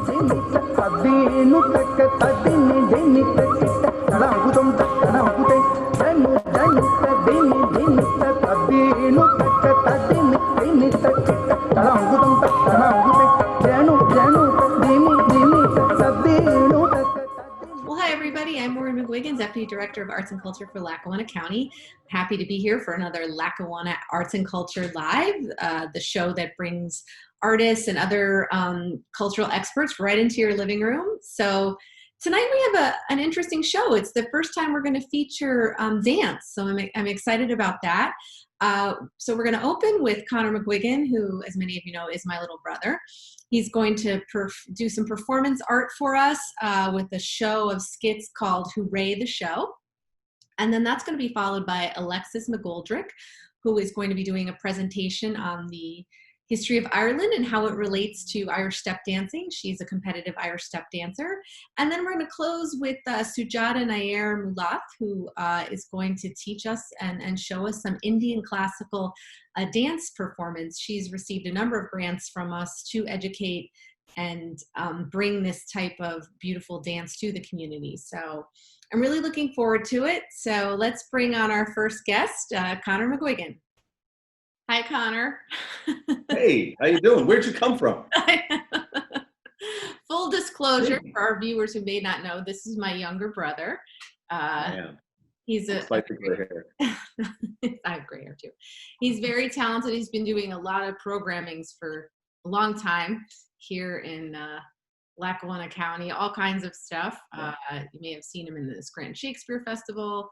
Hi everybody, I'm Maureen McGuigan, Deputy Director of Arts and Culture for Lackawanna County. Happy to be here for another Lackawanna Arts and Culture Live, the show that brings artists and other cultural experts right into your living room. So tonight we have an interesting show. It's the first time we're going to feature dance, so I'm excited about that. So we're going to open with Conor McGuigan, who, as many of you know, is my little brother. He's going to do some performance art for us with a show of skits called Hooray the Show. And then that's going to be followed by Alexis McGoldrick, who is going to be doing a presentation on the history of Ireland and how it relates to Irish step dancing. She's a competitive Irish step dancer. And then we're going to close with Sujata Nair-Mulloth, who is going to teach us and show us some Indian classical dance performance. She's received a number of grants from us to educate and bring this type of beautiful dance to the community. So I'm really looking forward to it. So let's bring on our first guest, Conor McGuigan. Hi, Conor. Hey, how you doing? Where'd you come from? Full disclosure for our viewers who may not know, this is my younger brother. He's a like the gray hair. I have gray hair too. He's very talented. He's been doing a lot of programmings for a long time here in Lackawanna County, all kinds of stuff. You may have seen him in the Scranton Shakespeare Festival.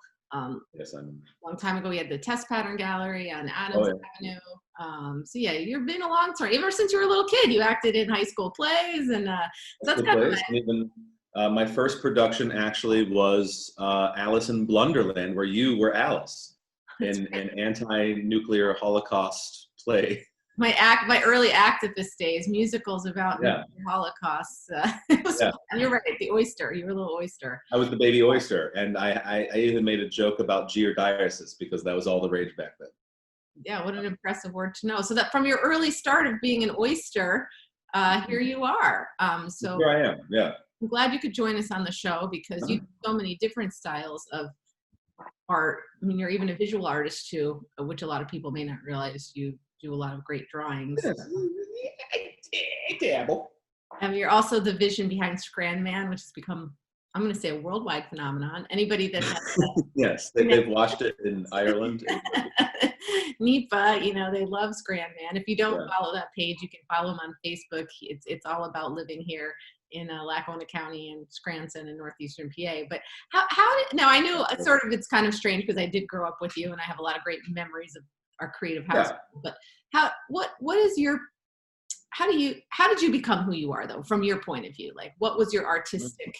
Yes, a long time ago, we had the Test Pattern Gallery on Adams Avenue. So yeah, you've been a long time. Ever since you were a little kid, you acted in high school plays, and that's kind of even my first production actually was Alice in Blunderland, where you were Alice in an anti-nuclear Holocaust play. My early activist days, musicals about the Holocaust. You're right, the oyster. You were a little oyster. I was the baby oyster, and I even made a joke about Geordiasis because that was all the rage back then. Yeah, what an impressive word to know. So that from your early start of being an oyster, here you are. So here I am. Yeah. I'm glad you could join us on the show because you have so many different styles of art. I mean, you're even a visual artist too, which a lot of people may not realize. You do a lot of great drawings. Yes. I dabble. You're also the vision behind Scran Man, which has become, I'm going to say, a worldwide phenomenon. Anybody that has yes, they've watched it in Ireland. NEPA, you know, they love Scran Man. If you don't follow that page, you can follow him on Facebook. It's all about living here in Lackawanna County and Scranton and northeastern PA. But now I know sort of it's kind of strange because I did grow up with you and I have a lot of great memories of our creative house. But what is your, how did you become who you are though, from your point of view? Like what was your artistic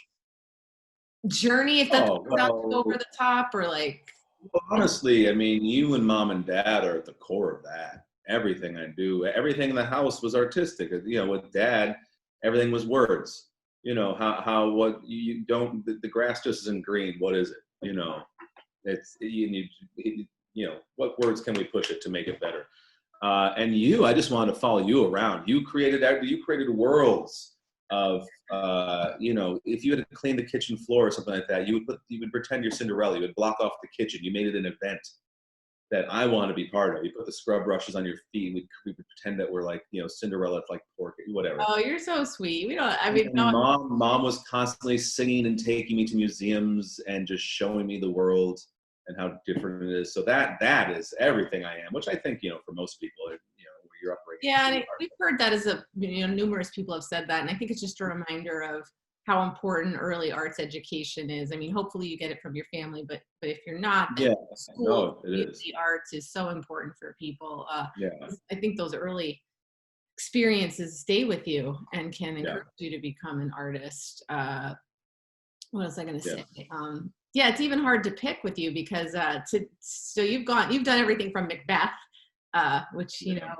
journey, if that's not over the top, or like? Well, honestly, I mean, you and mom and dad are at the core of that. Everything I do, everything in the house was artistic. You know, with dad, everything was words. You know, what you don't, the grass just isn't green. What is it? You know, it's, you know, what words can we push it to make it better? And I just wanted to follow you around. You created worlds of, you know, if you had to clean the kitchen floor or something like that, you would pretend you're Cinderella. You would block off the kitchen. You made it an event that I want to be part of. You put the scrub brushes on your feet. We would pretend that we're like, you know, Cinderella, like pork, whatever. Oh, you're so sweet. We don't, I mean, no. Mom was constantly singing and taking me to museums and just showing me the world and how different it is. So that is everything I am, which I think, you know, for most people, you know, where you're upright. Yeah, and we've heard that you know, numerous people have said that, and I think it's just a reminder of how important early arts education is. I mean, hopefully you get it from your family, but if you're not, school, the arts is so important for people. I think those early experiences stay with you and can encourage you to become an artist. What was I going to say? Yeah, it's even hard to pick with you because so you've done everything from Macbeth, which, you know,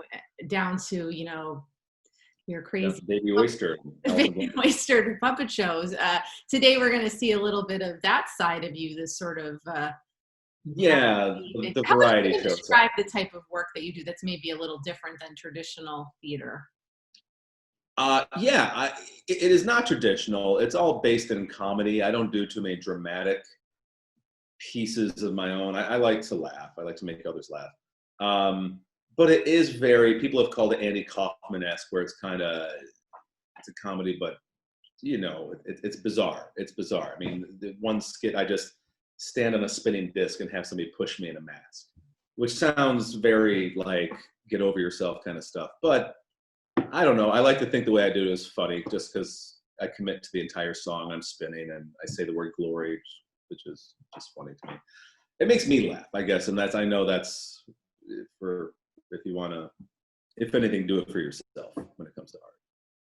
down to, you know, your crazy baby oyster, baby oyster puppet shows. Today we're going to see a little bit of that side of you, this sort of the variety show. Describe the type of work that you do that's maybe a little different than traditional theater. Yeah, it is not traditional. It's all based in comedy. I don't do too many dramatic pieces of my own. I like to laugh. I like to make others laugh. But it is people have called it Andy Kaufman-esque, where it's a comedy, but it's bizarre. It's bizarre. I mean, the one skit, I just stand on a spinning disc and have somebody push me in a mask, which sounds very like get over yourself kind of stuff. But I don't know. I like to think the way I do it is funny, just because I commit to the entire song. I'm spinning and I say the word glory, which is just funny to me. It makes me laugh, I guess, and I know that's for if you want to, if anything, do it for yourself when it comes to art.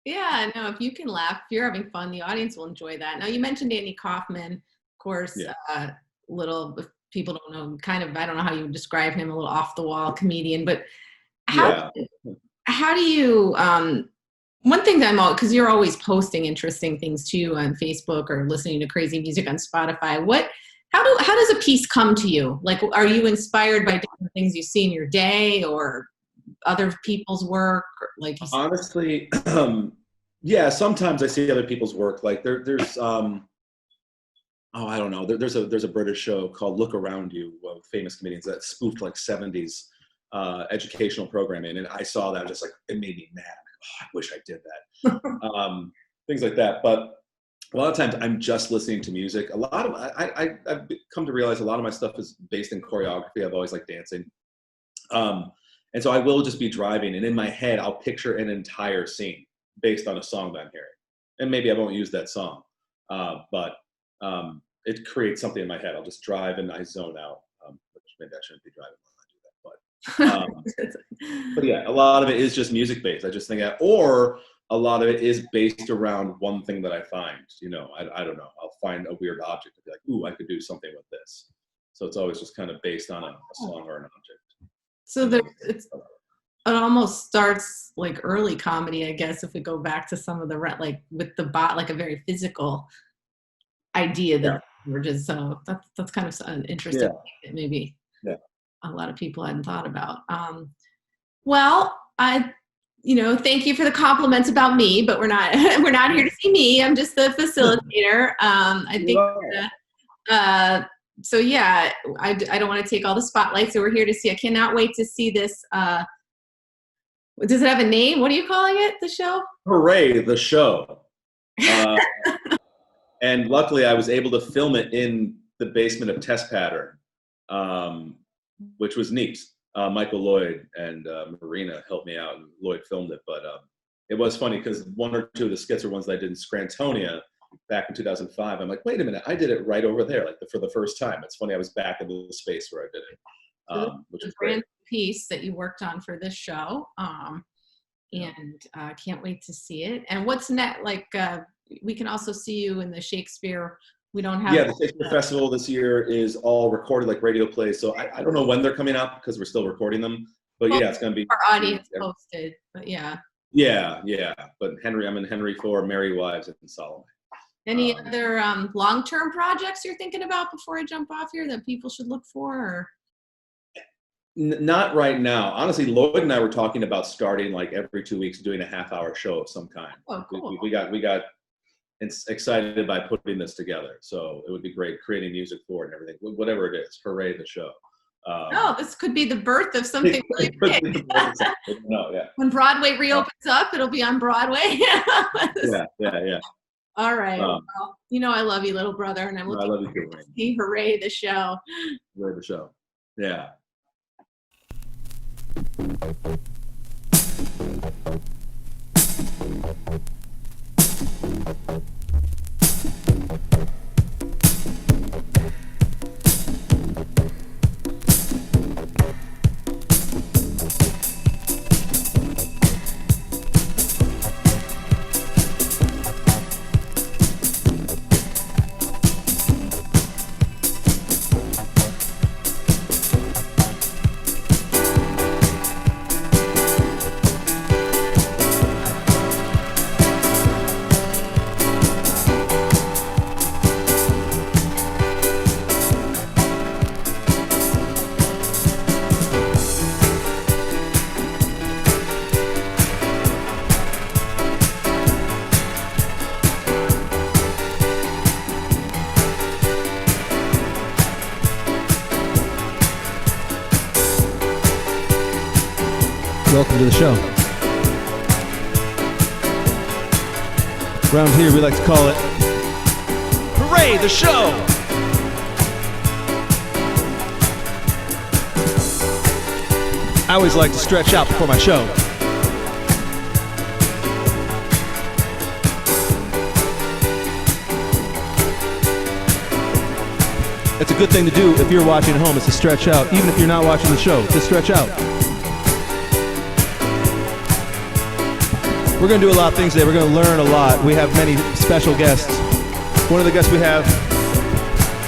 Yeah, no, if you can laugh, if you're having fun, the audience will enjoy that. Now, you mentioned Andy Kaufman, of course, Yeah. If people don't know, I don't know how you would describe him, a little off the wall comedian, but Yeah. how do you, one thing that because you're always posting interesting things too on Facebook or listening to crazy music on Spotify. How does a piece come to you? Like, are you inspired by different things you see in your day or other people's work? Or, like, Honestly, yeah, sometimes I see other people's work. Like there's I don't know. There's a British show called Look Around You of famous comedians that spoofed like 70s educational programming, and I saw that, just like, it made me mad. I wish I did that. Things like that. But a lot of times I'm just listening to music. A lot of I've come to realize a lot of my stuff is based in choreography. I've always liked dancing. And so I will just be driving, and in my head, I'll picture an entire scene based on a song that I'm hearing. And maybe I won't use that song, but it creates something in my head. I'll just drive and I zone out, which maybe I shouldn't be driving while I do that. But yeah, a lot of it is just music based. I just think that, or a lot of it is based around one thing that I find. I don't know. I'll find a weird object and be like, ooh, I could do something with this. So it's always just kind of based on a song or an object. So it almost starts like early comedy, I guess, if we go back to some of the like with the bot, like a very physical idea that emerges. So that's kind of an interesting thing that maybe a lot of people hadn't thought about. Well, thank you for the compliments about me, but we're not here to see me. I'm just the facilitator. I think. So yeah, I don't want to take all the spotlight. So we're here to see. I cannot wait to see this. Does it have a name? What are you calling it? The show? Hooray, the show. And luckily, I was able to film it in the basement of Test Pattern, which was neat. Michael Lloyd and Marina helped me out, and Lloyd filmed it. But it was funny because one or two of the skits are ones that I did in Scrantonia back in 2005. I'm like, wait a minute, I did it right over there, like for the first time. It's funny, I was back in the space where I did it, which is great. Piece that you worked on for this show, and can't wait to see it. And what's next? Like, we can also see you in the Shakespeare. We don't have. Yeah, the Shakespeare Festival this year is all recorded like radio plays. So I don't know when they're coming out because we're still recording them. But yeah, it's going to be our audience posted. But yeah. Yeah. But I'm in Henry IV, Merry Wives, and Salome. Any other long-term projects you're thinking about before I jump off here that people should look for? Or? Not right now. Honestly, Lloyd and I were talking about starting like every 2 weeks doing a half-hour show of some kind. Oh, cool. We got excited by putting this together. So it would be great creating music for it and everything. Whatever it is, hooray the show. This could be the birth of something really big. No, yeah. When Broadway reopens up, it'll be on Broadway. Yeah. All right. Well, I love you, little brother, and I'm looking forward to see Hooray the show. Hooray the show. Yeah. Welcome to the show. Around here we like to call it Hooray the Show! I always like to stretch out before my show. It's a good thing to do if you're watching at home, is to stretch out. Even if you're not watching the show, just stretch out. We're going to do a lot of things today. We're going to learn a lot. We have many special guests. One of the guests we have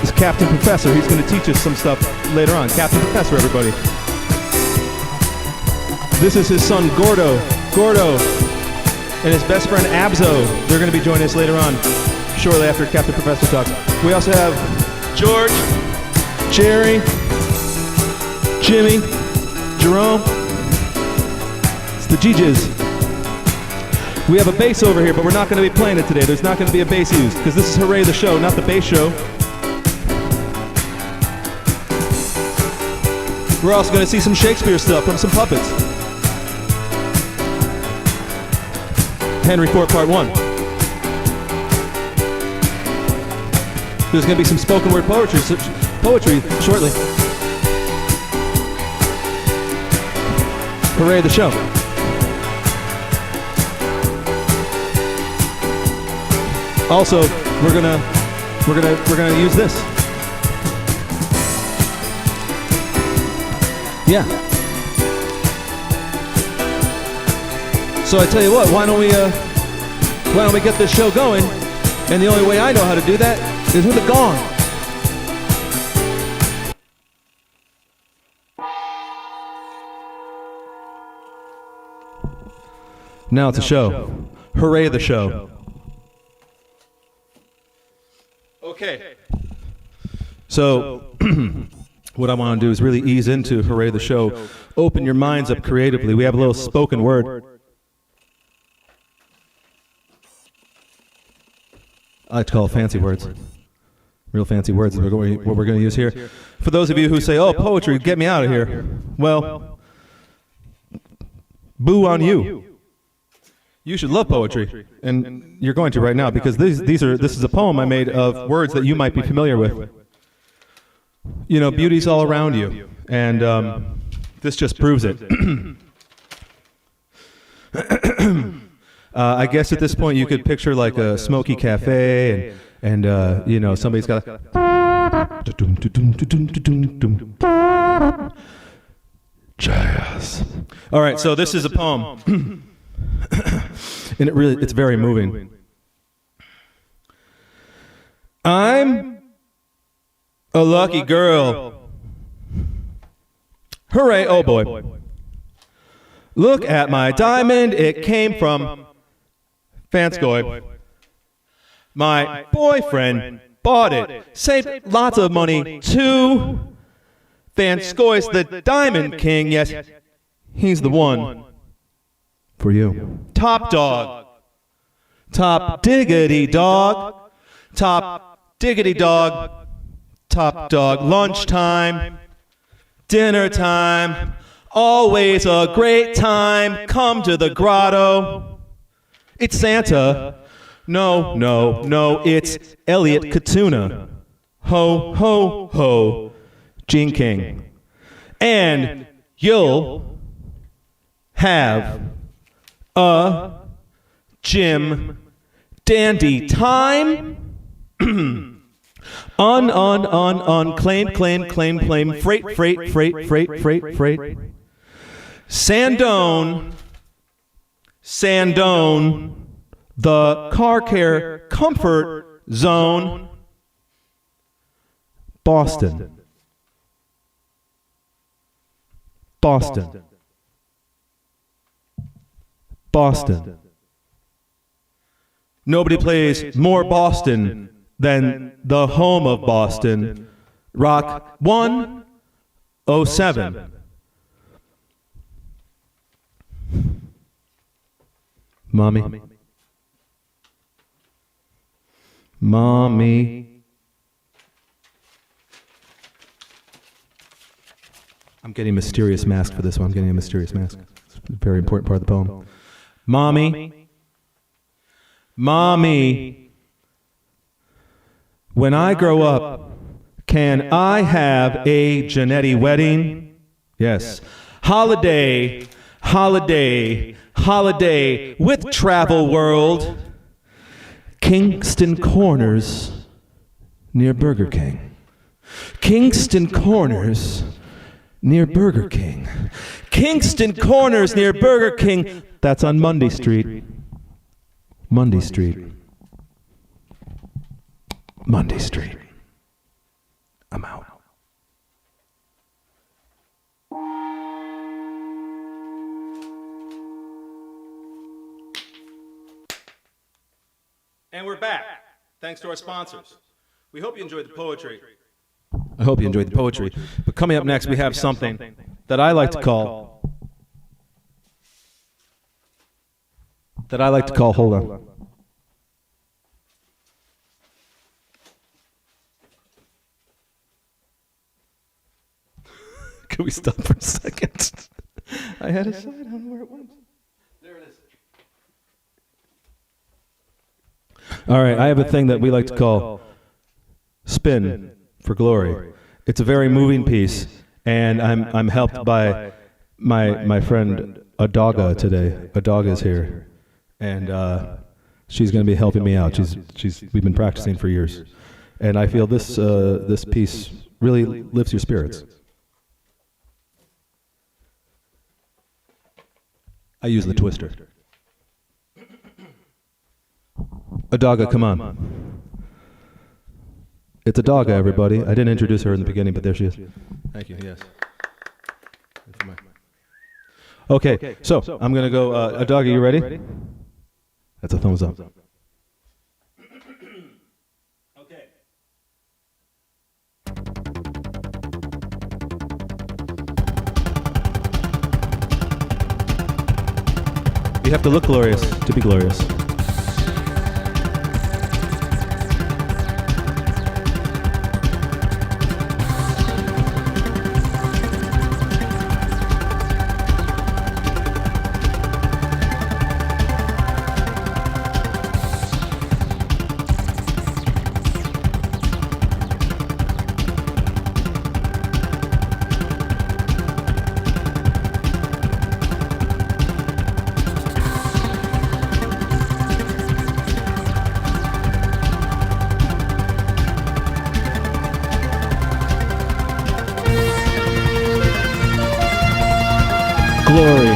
is Captain Professor. He's going to teach us some stuff later on. Captain Professor, everybody. This is his son, Gordo, and his best friend, Abzo. They're going to be joining us later on, shortly after Captain Professor talks. We also have George, Jerry, Jimmy, Jerome. It's the G-Jiz. We have a bass over here, but we're not going to be playing it today. There's not going to be a bass used, because this is Hooray the Show, not the bass show. We're also going to see some Shakespeare stuff from some puppets. Henry IV, Part 1. There's going to be some spoken word poetry shortly. Hooray the Show. Also, we're gonna use this. Yeah. So I tell you what, why don't we get this show going? And the only way I know how to do that is with a gong. Now it's a show. Hooray the Show. Okay. So, what I want to do is really ease into Hooray the Show. Open your minds up creatively. We have a little spoken word. I like to call it fancy words. Real fancy words is what we're going to use here. For those of you who say, oh, poetry, get me out of here. Well, boo on you. You should love poetry, and you're going to right now, because this is a poem I made of words that you might be familiar with. You know, beauty's all around you, and this just proves it. I guess at this point you could picture like a smoky cafe, and you know, somebody's got jazz. All right, so this is a poem. And it's very moving. I'm a lucky girl. Hooray, oh boy. Look at my diamond, it came from Fanskoy. My boyfriend bought it, saved lots of money too. Fanskoy's the diamond king, yes, he's the one. For you. Top dog. Top diggity dog. Top diggity dog. Top dog. Lunchtime. Dinner time. Always a great time. Come to the grotto. It's Santa. No, it's Elliot Katuna. Ho, ho, ho. Gene King. And you'll have a Jim dandy time. Claim, freight. Sandone, the car care comfort zone. Boston. Nobody plays more Boston than the home of Boston. Rock 107. Mommy. I'm getting a mysterious mask for this one. I'm getting a mysterious mask. Very important part of the poem. Mommy, Mommy, when I grow up, can I have a Janetti wedding? Yes. Holiday, holiday, holiday with Travel World. Kingston Corners near Burger King. Kingston Corners near Burger King. Kingston Corners near Burger King. That's on Monday Street. Monday Street. Monday Street. I'm out. And we're back, thanks to our sponsors. We hope you enjoyed the poetry. I hope you enjoyed the poetry. But coming up next, we have something that I like to call, hold on. Can we stop for a second? I had a side, I don't know where it went. There it is. All right, I have a thing that we like to call Spin for Glory. It's a very moving piece, and I'm helped by my friend Adaga today. Adaga's here, and she's going to be helping me out. We've been practicing for years, and I feel this piece really lifts your spirits. I use the twister. Adaga, come on. It's Adaga, everybody. I didn't introduce her in the beginning, but there she is. Thank you, yes. Okay, so I'm going to go. Adaga, you ready? That's a thumbs up. Okay. You have to look glorious to be glorious. Glory.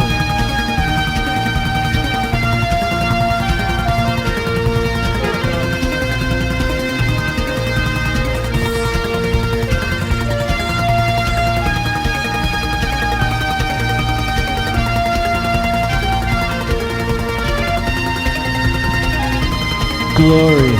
Glory.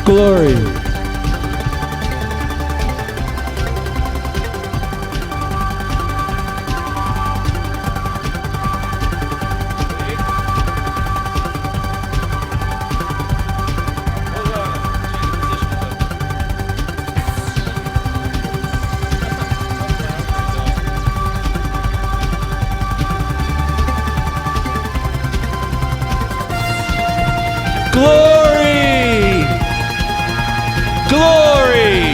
Glory. Glory! Glory!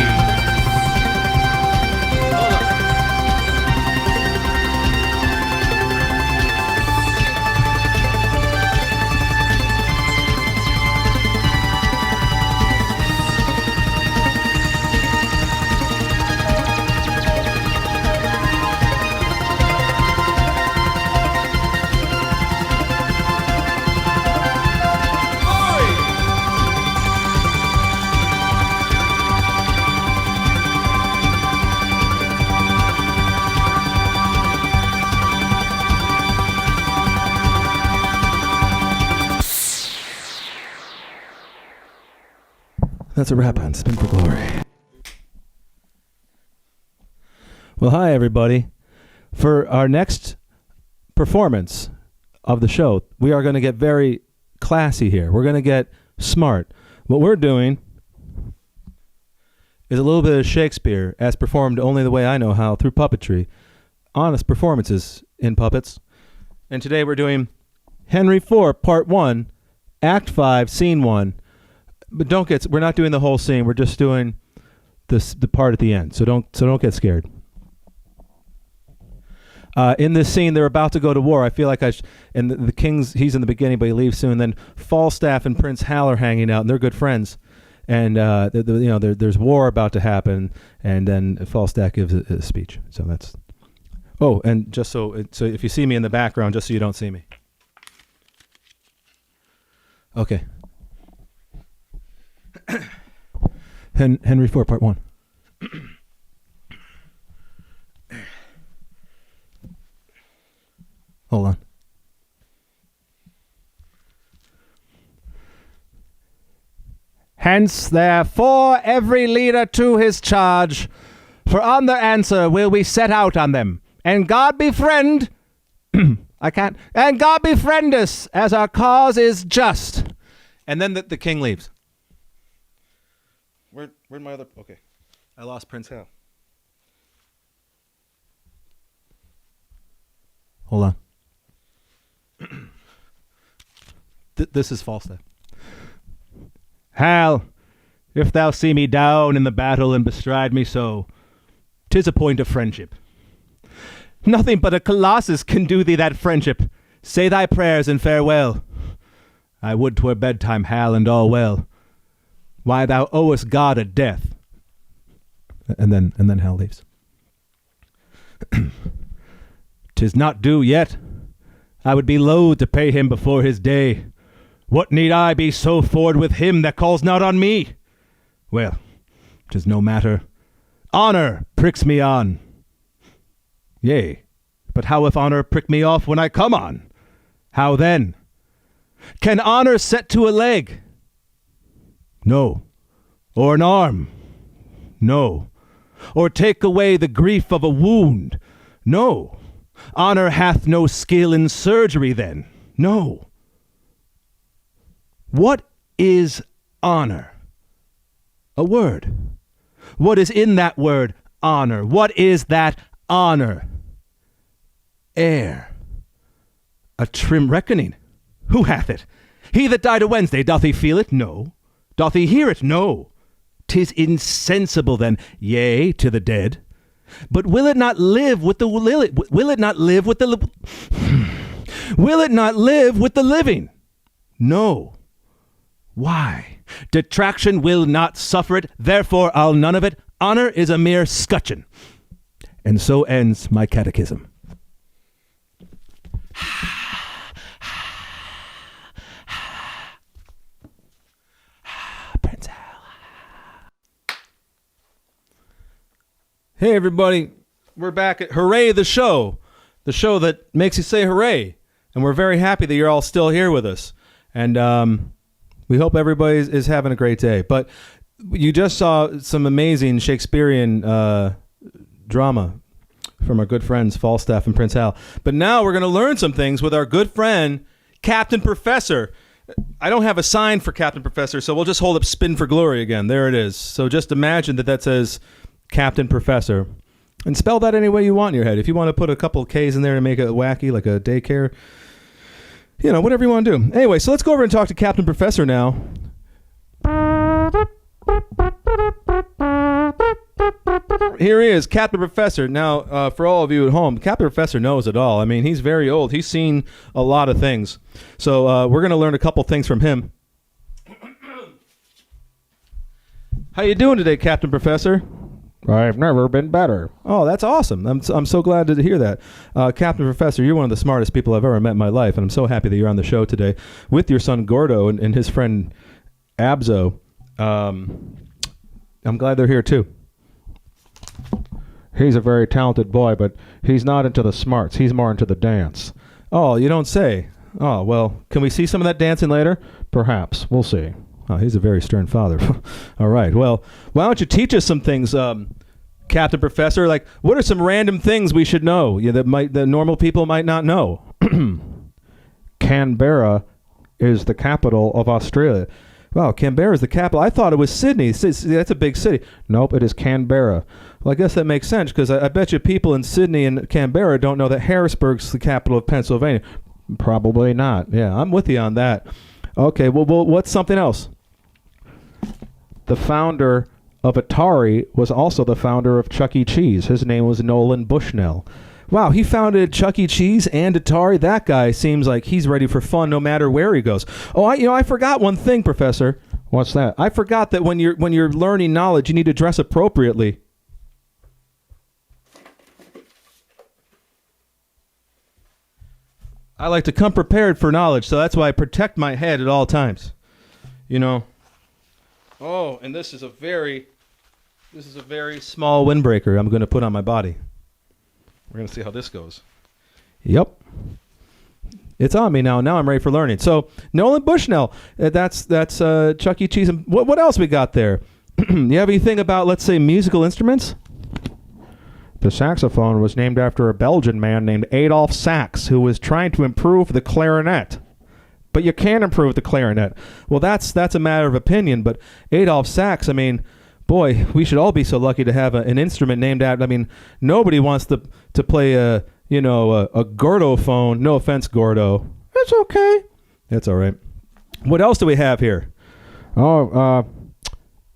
That's a wrap on Spin for Glory. Well, hi, everybody. For our next performance of the show, we are going to get very classy here. We're going to get smart. What we're doing is a little bit of Shakespeare as performed only the way I know how, through puppetry. Honest performances in puppets. And today we're doing Henry IV, Part 1, Act 5, Scene 1. But we're not doing the whole scene. We're just doing the part at the end. So don't get scared. In this scene, they're about to go to war. I feel like and the king's, he's in the beginning, but he leaves soon. Then Falstaff and Prince Hal are hanging out, and they're good friends. And there's war about to happen, and then Falstaff gives a speech. So that's. Oh, and just so if you see me in the background, just so you don't see me. Okay. Henry IV, Part 1. Hold on. Hence, therefore, every leader to his charge, for on their answer will we set out on them. And God befriend, and God befriend us, as our cause is just. And then the king leaves. Where'd my other, okay. I lost Prince Hal. Hold on. This is Falstaff. Hal, if thou see me down in the battle and bestride me so, 'tis a point of friendship. Nothing but a colossus can do thee that friendship. Say thy prayers and farewell. I would 'twere bedtime, Hal, and all well. Why, thou owest God a death. And then Hal leaves. 'Tis not due yet. I would be loath to pay him before his day. What need I be so forward with him that calls not on me? Well, 'tis no matter. Honor pricks me on. Yea, but how if honor prick me off when I come on? How then? Can honor set to a leg? No. Or an arm? No. Or take away the grief of a wound? No. Honor hath no skill in surgery then? No. What is honor? A word. What is in that word, honor? What is that honor? Air. A trim reckoning. Who hath it? He that died a Wednesday, doth he feel it? No. Doth he hear it? No. 'Tis insensible then, yea, to the dead. But will it not live with the will it not live with the will it not live with the living? No. Why? Detraction will not suffer it, therefore I'll none of it. Honor is a mere scutcheon. And so ends my catechism. Prince Hal. Hey everybody, we're back at Hooray the Show that makes you say hooray. And we're very happy that you're all still here with us. And we hope everybody is having a great day. But you just saw some amazing Shakespearean drama from our good friends Falstaff and Prince Hal. But now we're going to learn some things with our good friend, Captain Professor. I don't have a sign for Captain Professor, so we'll just hold up Spin for Glory again. There it is. So just imagine that says Captain Professor. And spell that any way you want in your head. If you want to put a couple K's in there to make it wacky, like a daycare, you know, whatever you want to do. Anyway, so let's go over and talk to Captain Professor now. Here he is, Captain Professor. Now, for all of you at home, Captain Professor knows it all. I mean, he's very old. He's seen a lot of things. So we're going to learn a couple things from him. How you doing today, Captain Professor? I've never been better. Oh, that's awesome. I'm so glad to hear that. Captain Professor, you're one of the smartest people I've ever met in my life, and I'm so happy that you're on the show today with your son Gordo and his friend Abzo. I'm glad they're here too. He's a very talented boy, but he's not into the smarts. He's more into the dance. Oh, you don't say. Oh, well, can we see some of that dancing later? Perhaps. We'll see. Oh, he's a very stern father. All right. Well, why don't you teach us some things, Captain Professor? Like, what are some random things we should know that the normal people might not know? Canberra is the capital of Australia. Wow, Canberra is the capital. I thought it was Sydney. That's a big city. Nope, it is Canberra. Well, I guess that makes sense because I bet you people in Sydney and Canberra don't know that Harrisburg's the capital of Pennsylvania. Probably not. Yeah, I'm with you on that. Okay, well, what's something else? The founder of Atari was also the founder of Chuck E. Cheese. His name was Nolan Bushnell. Wow, he founded Chuck E. Cheese and Atari. That guy seems like he's ready for fun no matter where he goes. Oh, I forgot one thing, Professor. What's that? I forgot that when you're learning knowledge, you need to dress appropriately. I like to come prepared for knowledge, so that's why I protect my head at all times. You know. Oh, and this is a very small windbreaker I'm going to put on my body. We're going to see how this goes. Yep. It's on me now. Now I'm ready for learning. So, Nolan Bushnell, that's Chuck E. Cheese. And what else we got there? You have anything about, let's say, musical instruments? The saxophone was named after a Belgian man named Adolphe Sax, who was trying to improve the clarinet. But you can improve the clarinet. Well, that's a matter of opinion, but Adolphe Sax, I mean, boy, we should all be so lucky to have an instrument named after. I mean, nobody wants to play a Gordo phone. No offense, Gordo. It's okay. That's all right. What else do we have here?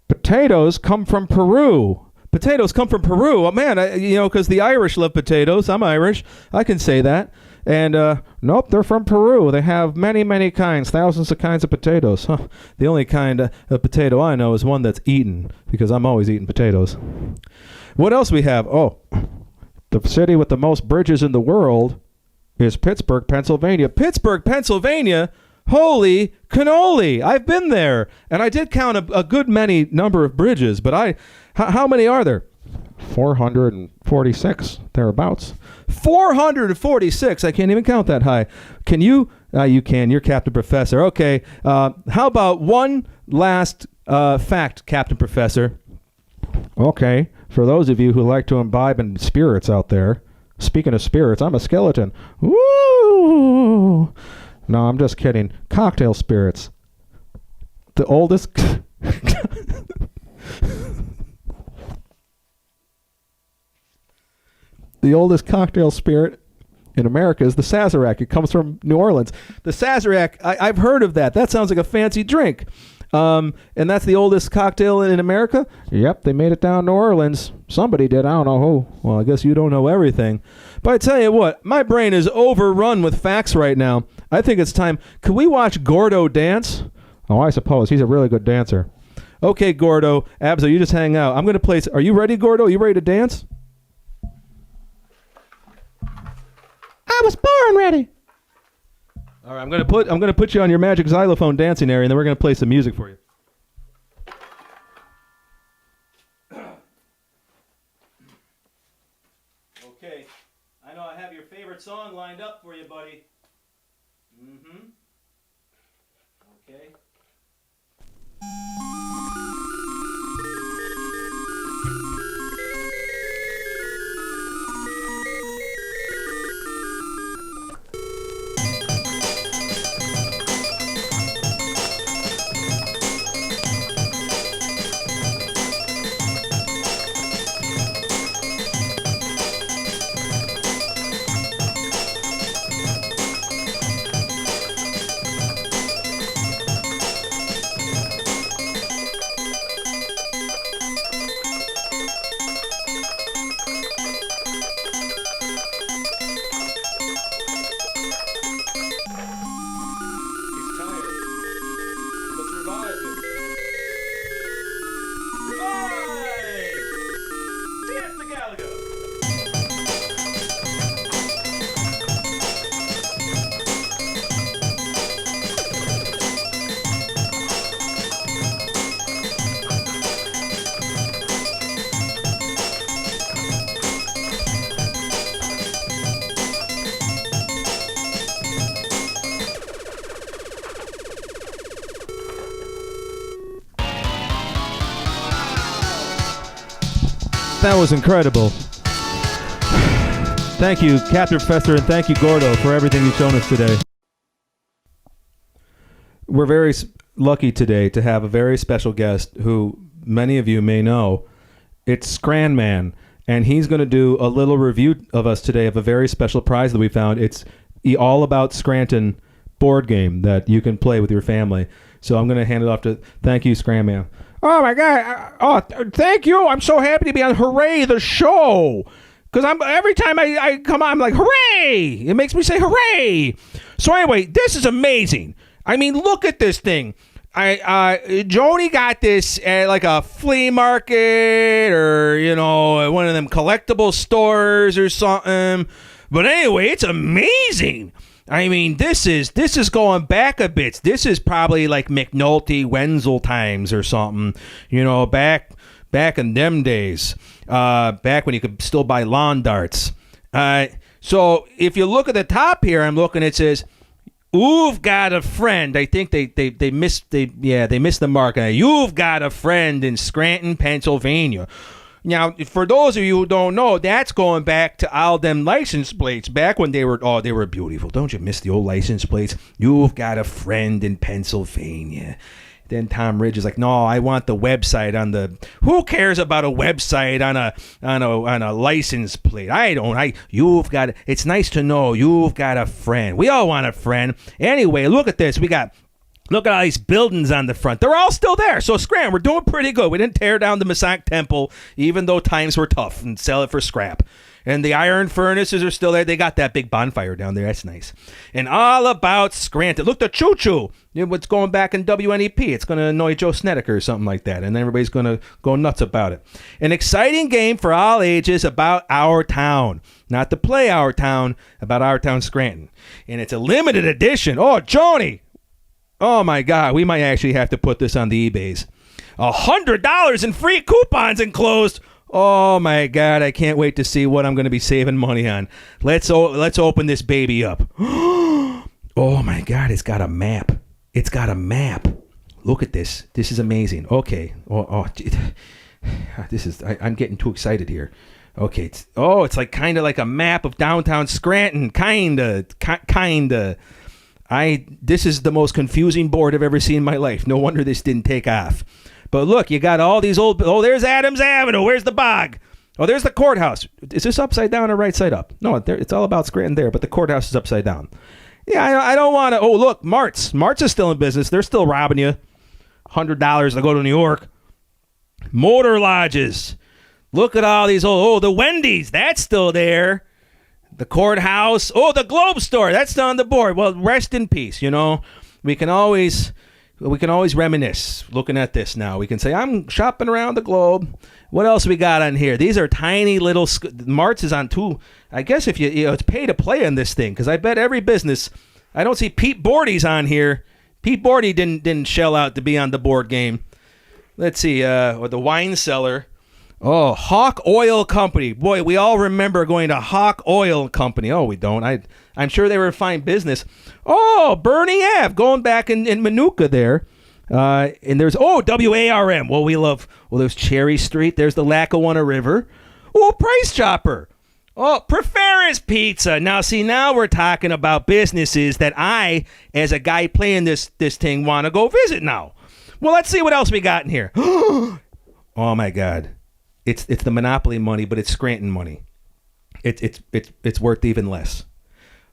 Potatoes come from Peru. Potatoes come from Peru. Oh, man, because the Irish love potatoes. I'm Irish. I can say that. And, nope, they're from Peru. They have many, many kinds, thousands of kinds of potatoes. Huh. The only kind of potato I know is one that's eaten, because I'm always eating potatoes. What else we have? Oh, the city with the most bridges in the world is Pittsburgh, Pennsylvania. Pittsburgh, Pennsylvania? Holy cannoli! I've been there, and I did count a good many number of bridges, but how many are there? 446, thereabouts. 446. I can't even count that high. Can you? You can. You're Captain Professor. Okay. How about one last fact, Captain Professor? Okay. For those of you who like to imbibe in spirits out there, speaking of spirits, I'm a skeleton. Woo! No, I'm just kidding. Cocktail spirits. The oldest... The oldest cocktail spirit in America is the Sazerac. It comes from New Orleans. The Sazerac, I've heard of that. That sounds like a fancy drink. And that's the oldest cocktail in America? Yep, they made it down New Orleans. Somebody did. I don't know who. Well, I guess you don't know everything. But I tell you what, my brain is overrun with facts right now. I think it's time. Could we watch Gordo dance? Oh, I suppose. He's a really good dancer. Okay, Gordo. Abzo, you just hang out. I'm going to play. Are you ready, Gordo? Are you ready to dance? I was born ready. All right, I'm gonna put you on your magic xylophone dancing area, and then we're gonna play some music for you. Okay, I know I have your favorite song lined up for you, buddy. Mm-hmm. Okay. That was incredible. Thank you, Captain Professor, and thank you, Gordo, for everything you've shown us today. We're very lucky today to have a very special guest who many of you may know. It's Scran Man, and he's going to do a little review of us today of a very special prize that we found. It's All About Scranton board game that you can play with your family. So I'm going to hand it off to, thank you, Scran Man. Oh my God! Thank you. I'm so happy to be on Hooray the Show. Because every time I come on, I'm like, hooray! It makes me say hooray. So anyway, this is amazing. I mean, look at this thing. Joni got this at like a flea market or, one of them collectible stores or something. But anyway, it's amazing. I mean, this is going back a bit. This is probably like McNulty Wenzel times or something, back in them days, back when you could still buy lawn darts. So if you look at the top here, it says, "You've got a friend." I think they missed the mark. You've got a friend in Scranton, Pennsylvania. Now, for those of you who don't know, that's going back to all them license plates back when they were beautiful. Don't you miss the old license plates? You've got a friend in Pennsylvania. Then Tom Ridge is like, no, I want the website on the. Who cares about a website on a license plate? You've got. It's nice to know you've got a friend. We all want a friend. Anyway, look at this. Look at all these buildings on the front. They're all still there. So Scram, we're doing pretty good. We didn't tear down the Masonic Temple, even though times were tough, and sell it for scrap. And the iron furnaces are still there. They got that big bonfire down there. That's nice. And All About Scranton. Look, the choo-choo. What's going back in WNEP. It's going to annoy Joe Snedeker or something like that. And everybody's going to go nuts about it. An exciting game for all ages about our town. Not to play our town, about our town, Scranton. And it's a limited edition. Oh, Joni. Oh, my God. We might actually have to put this on the eBays. $100 in free coupons enclosed. Oh my God, I can't wait to see what I'm going to be saving money on. Let's open this baby up. Oh my God, it's got a map. It's got a map. Look at this. This is amazing. Okay. I'm getting too excited here. Okay. It's like kind of like a map of downtown Scranton. Kinda. This is the most confusing board I've ever seen in my life. No wonder this didn't take off. But look, you got all these old... Oh, there's Adams Avenue. Where's the bog? Oh, there's the courthouse. Is this upside down or right side up? No, it's all about Scranton there, but the courthouse is upside down. Yeah, I don't want to... Oh, look, Mart's. Mart's is still in business. They're still robbing you. $100 to go to New York. Motor lodges. Look at all these old... Oh, the Wendy's. That's still there. The courthouse. Oh, the Globe store. That's still on the board. Well, rest in peace, We can always reminisce looking at this now. We can say, I'm shopping around the globe. What else we got on here? These are tiny little... Mart's is on two. I guess if it's pay to play on this thing, because I bet every business... I don't see Pete Bordy's on here. Pete Bordy didn't shell out to be on the board game. Let's see. Or the wine cellar. Oh, Hawk Oil Company. Boy, we all remember going to Hawk Oil Company. Oh, we don't. I'm sure they were in fine business. Oh, Bernie Ave, going back in Manuka there. And there's, WARM. There's Cherry Street. There's the Lackawanna River. Oh, Price Chopper. Oh, Preference Pizza. Now we're talking about businesses that I, as a guy playing this thing, want to go visit now. Well, let's see what else we got in here. Oh, my God. It's the Monopoly money, but it's Scranton money. It's worth even less.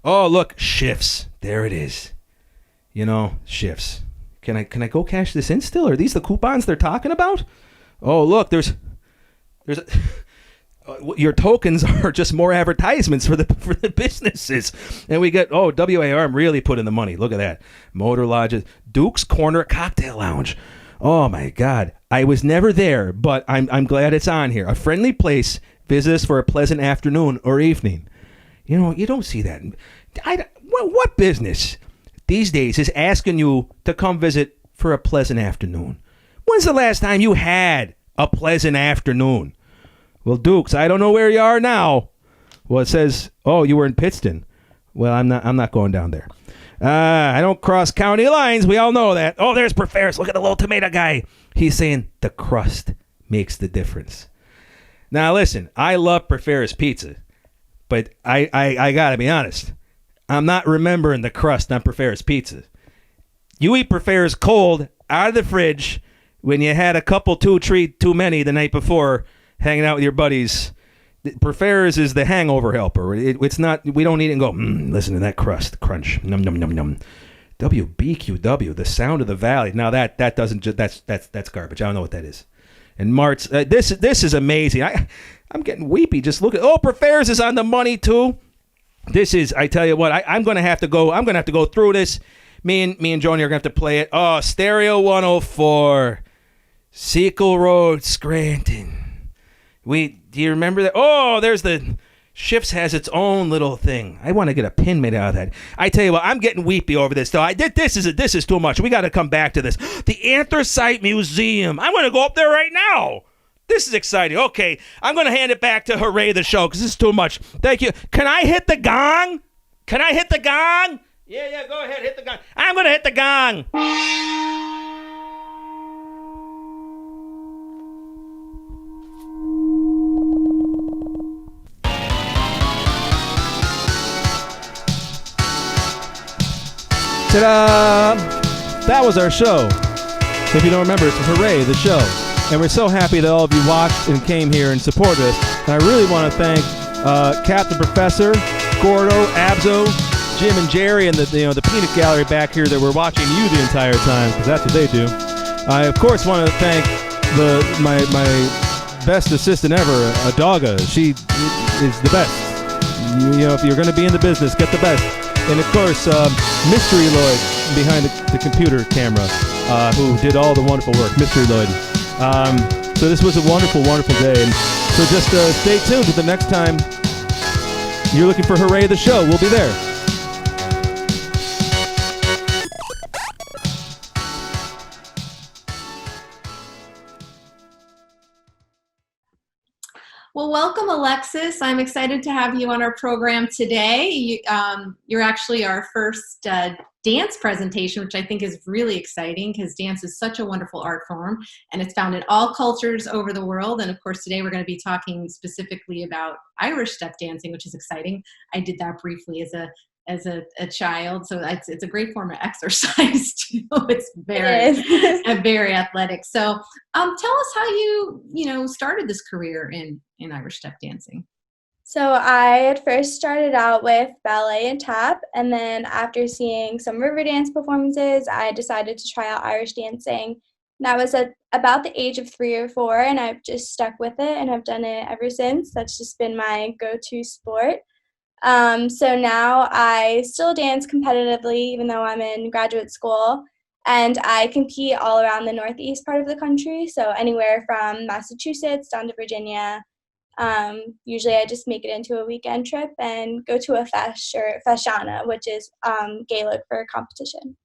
Oh, look, shifts. There it is. Shifts. Can I go cash this in still? Are these the coupons they're talking about? Oh, look, there's your tokens are just more advertisements for the businesses. And we get WARM really put in the money. Look at that. Motor lodges, Duke's Corner Cocktail Lounge. Oh my God. I was never there, but I'm glad it's on here. A friendly place. Visit us for a pleasant afternoon or evening. You don't see that. What business these days is asking you to come visit for a pleasant afternoon? When's the last time you had a pleasant afternoon? Well, Dukes, I don't know where you are now. Well, it says, you were in Pittston. Well, I'm not going down there. I don't cross county lines. We all know that. Oh, there's Preference. Look at the little tomato guy. He's saying the crust makes the difference. Now listen, I love Prefer's pizza, but I gotta be honest. I'm not remembering the crust on Prefer's pizza. You eat Prefer's cold out of the fridge when you had a couple too many the night before, hanging out with your buddies. Prefer's is the hangover helper. It's not. We don't eat it and go. Listen to that crust, crunch, num num num num. WBQW, the sound of the valley. Now that doesn't. That's garbage. I don't know what that is. And Mart's. This is amazing. I'm getting weepy. Just look at. Oh, Prefer's is on the money too. This is. I tell you what. I'm gonna have to go. I'm gonna have to go through this. Me and Joni are gonna have to play it. Oh, Stereo 104, Sequel Road, Scranton. Do you remember that? Oh, there's the Shifts has its own little thing. I want to get a pin made out of that. I tell you what, I'm getting weepy over this though. This is too much. We got to come back to this. The Anthracite Museum. I'm going to go up there right now. This is exciting. Okay, I'm going to hand it back to Hooray the Show because this is too much. Thank you. Can I hit the gong? Yeah, go ahead. Hit the gong. I'm going to hit the gong. Ta-da! That was our show. If you don't remember, it's Hooray, the show. And we're so happy that all of you watched and came here and supported us. And I really want to thank Captain Professor, Gordo, Abzo, Jim and Jerry, and the peanut gallery back here that were watching you the entire time, because that's what they do. I, of course, want to thank my best assistant ever, Adaga. She is the best. If you're going to be in the business, get the best. And of course, Mystery Lloyd behind the computer camera, who did all the wonderful work. Mystery Lloyd. So this was a wonderful, wonderful day. And so just stay tuned to the next time you're looking for Hooray the Show. We'll be there. Well, welcome, Alexis. I'm excited to have you on our program today. You're actually our first dance presentation, which I think is really exciting because dance is such a wonderful art form and it's found in all cultures over the world. And of course, today we're going to be talking specifically about Irish step dancing, which is exciting. I did that briefly as a child, so it's a great form of exercise too. It's very athletic. So tell us how you started this career in Irish step dancing. So I at first started out with ballet and tap, and then after seeing some river dance performances, I decided to try out Irish dancing. And I was at about the age of 3 or 4, and I've just stuck with it and have done it ever since. That's just been my go-to sport. So now I still dance competitively, even though I'm in graduate school, and I compete all around the northeast part of the country, so anywhere from Massachusetts down to Virginia. Usually I just make it into a weekend trip and go to a feis or feisiana, which is Gaelic for competition.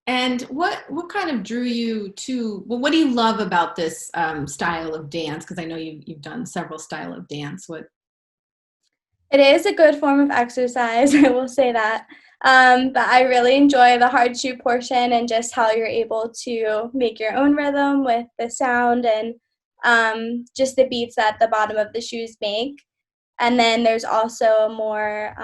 And what kind of drew you to, what do you love about this style of dance? Because I know you've done several style of dance. It is a good form of exercise, I will say that. But I really enjoy the hard shoe portion and just how you're able to make your own rhythm with the sound and just the beats that the bottom of the shoes make. And then there's also a more,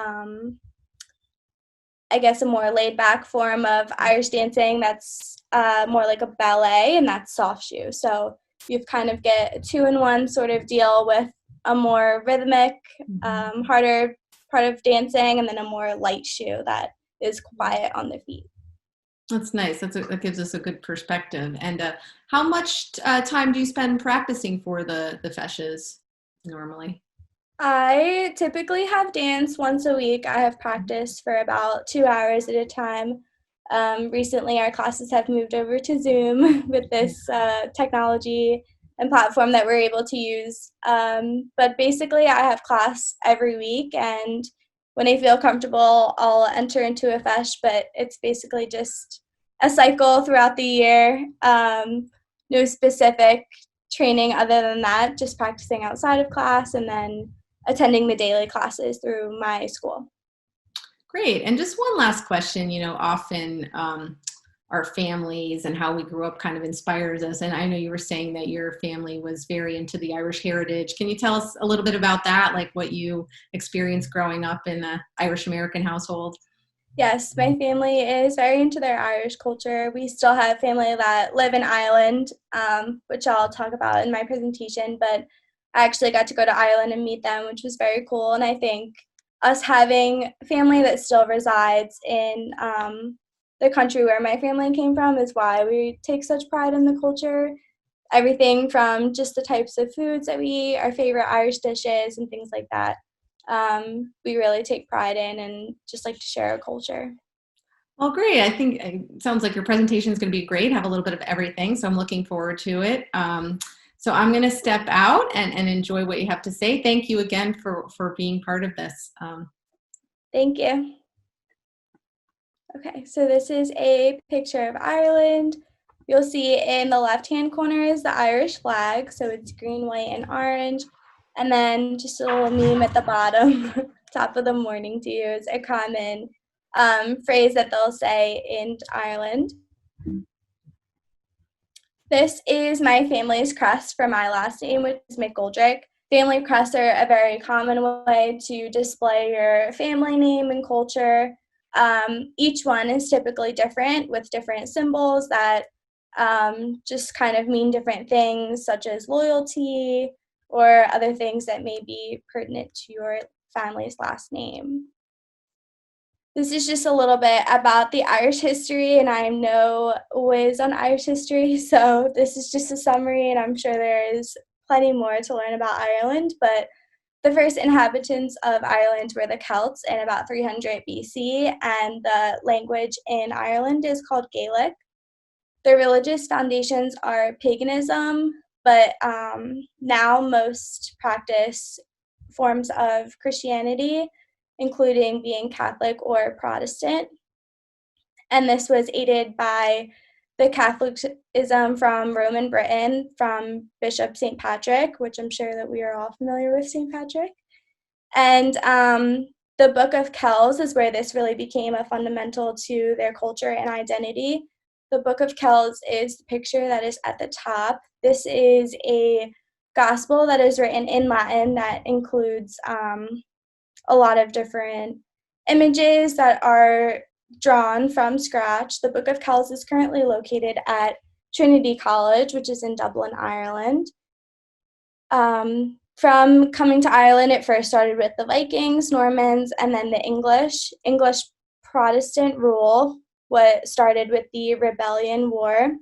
a more laid back form of Irish dancing that's more like a ballet, and that's soft shoe. So you kind of get a 2-in-1 sort of deal with a more rhythmic, harder part of dancing, and then a more light shoe that is quiet on the feet. That's nice. That gives us a good perspective. And how much time do you spend practicing for the feis normally? I typically have dance once a week. I have practiced for about 2 hours at a time. Recently, our classes have moved over to Zoom with this technology and platform that we're able to use. But basically, I have class every week, and when I feel comfortable, I'll enter into a feis, but it's basically just a cycle throughout the year. No specific training other than that, just practicing outside of class and then attending the daily classes through my school. Great. And just one last question, often our families and how we grew up kind of inspires us. And I know you were saying that your family was very into the Irish heritage. Can you tell us a little bit about that, like what you experienced growing up in the Irish American household? Yes, my family is very into their Irish culture. We still have family that live in Ireland, which I'll talk about in my presentation, but I actually got to go to Ireland and meet them, which was very cool. And I think us having family that still resides in the country where my family came from is why we take such pride in the culture. Everything from just the types of foods that we eat, our favorite Irish dishes, and things like that. We really take pride in and just like to share our culture. Well, great. I think it sounds like your presentation is going to be great. Have a little bit of everything. So I'm looking forward to it. So I'm going to step out and enjoy what you have to say. Thank you again for being part of this. Thank you. Okay, so this is a picture of Ireland. You'll see in the left-hand corner is the Irish flag. So it's green, white, and orange. And then just a little meme at the bottom, top of the morning to you, is a common phrase that they'll say in Ireland. This is my family's crest for my last name, which is McGoldrick. Family crests are a very common way to display your family name and culture. Each one is typically different with different symbols that just kind of mean different things, such as loyalty, or other things that may be pertinent to your family's last name. This is just a little bit about the Irish history, and I'm no whiz on Irish history, so this is just a summary, and I'm sure there is plenty more to learn about Ireland, but the first inhabitants of Ireland were the Celts in about 300 BC, and the language in Ireland is called Gaelic. Their religious foundations are paganism, but now most practice forms of Christianity, including being Catholic or Protestant. And this was aided by the Catholicism from Roman Britain, from Bishop St. Patrick, which I'm sure that we are all familiar with St. Patrick. And the Book of Kells is where this really became a fundamental to their culture and identity. The Book of Kells is the picture that is at the top. This is a gospel that is written in Latin that includes a lot of different images that are drawn from scratch. The Book of Kells is currently located at Trinity College, which is in Dublin, Ireland. From coming to Ireland, it first started with the Vikings, Normans, and then the English. English Protestant rule, what started with the Rebellion War,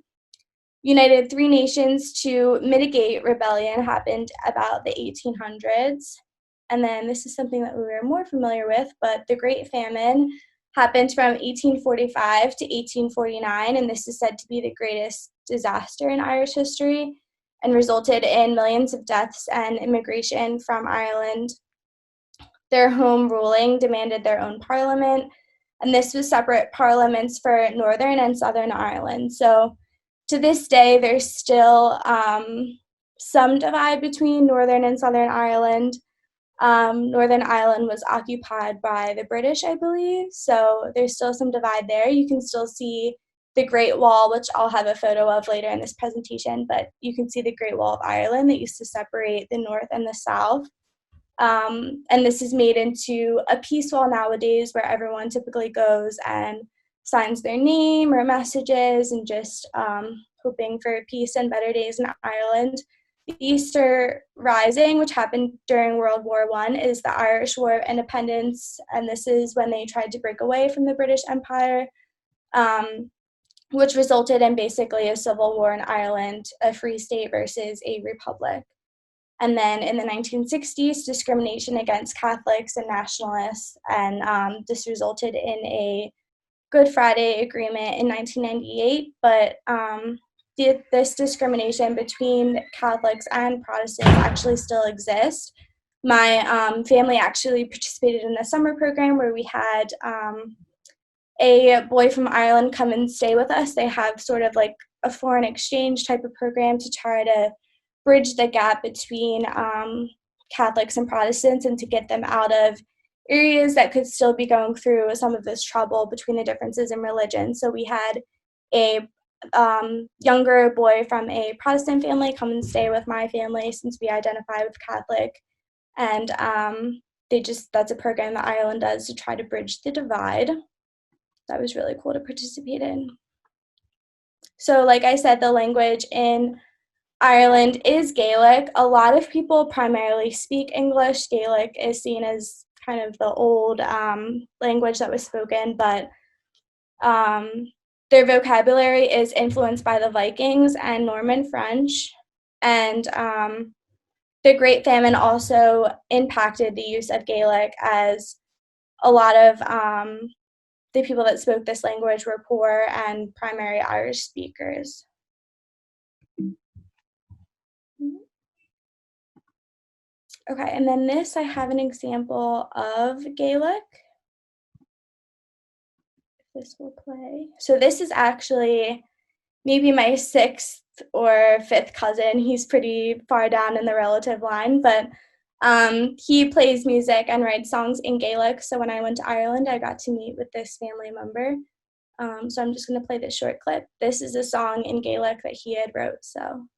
united three nations to mitigate rebellion, happened about the 1800s. And then this is something that we were more familiar with, but the Great Famine happened from 1845 to 1849, and this is said to be the greatest disaster in Irish history and resulted in millions of deaths and immigration from Ireland. Their home ruling demanded their own parliament, and this was separate parliaments for Northern and Southern Ireland. So to this day, there's still some divide between Northern and Southern Ireland. Northern Ireland was occupied by the British, I believe, so there's still some divide there. You can still see the Great Wall, which I'll have a photo of later in this presentation, but you can see the Great Wall of Ireland that used to separate the North and the South. And this is made into a peace wall nowadays where everyone typically goes and signs their name or messages and just hoping for peace and better days in Ireland. The Easter Rising, which happened during World War I, is the Irish War of Independence, and this is when they tried to break away from the British Empire, which resulted in basically a civil war in Ireland, a free state versus a republic. And then in the 1960s, discrimination against Catholics and nationalists, and this resulted in a Good Friday Agreement in 1998, but this discrimination between Catholics and Protestants actually still exists. My family actually participated in a summer program where we had a boy from Ireland come and stay with us. They have sort of like a foreign exchange type of program to try to bridge the gap between Catholics and Protestants and to get them out of areas that could still be going through some of this trouble between the differences in religion. So we had a younger boy from a Protestant family come and stay with my family since we identify with Catholic. And that's a program that Ireland does to try to bridge the divide. That was really cool to participate in. So like I said, the language in Ireland is Gaelic. A lot of people primarily speak English. Gaelic is seen as kind of the old language that was spoken, but their vocabulary is influenced by the Vikings and Norman French. And the Great Famine also impacted the use of Gaelic, as a lot of the people that spoke this language were poor and primary Irish speakers. Okay, and then this, I have an example of Gaelic. This will play. So this is actually maybe my 6th or 5th cousin. He's pretty far down in the relative line, but he plays music and writes songs in Gaelic. So when I went to Ireland, I got to meet with this family member. So I'm just going to play this short clip. This is a song in Gaelic that he had wrote. So.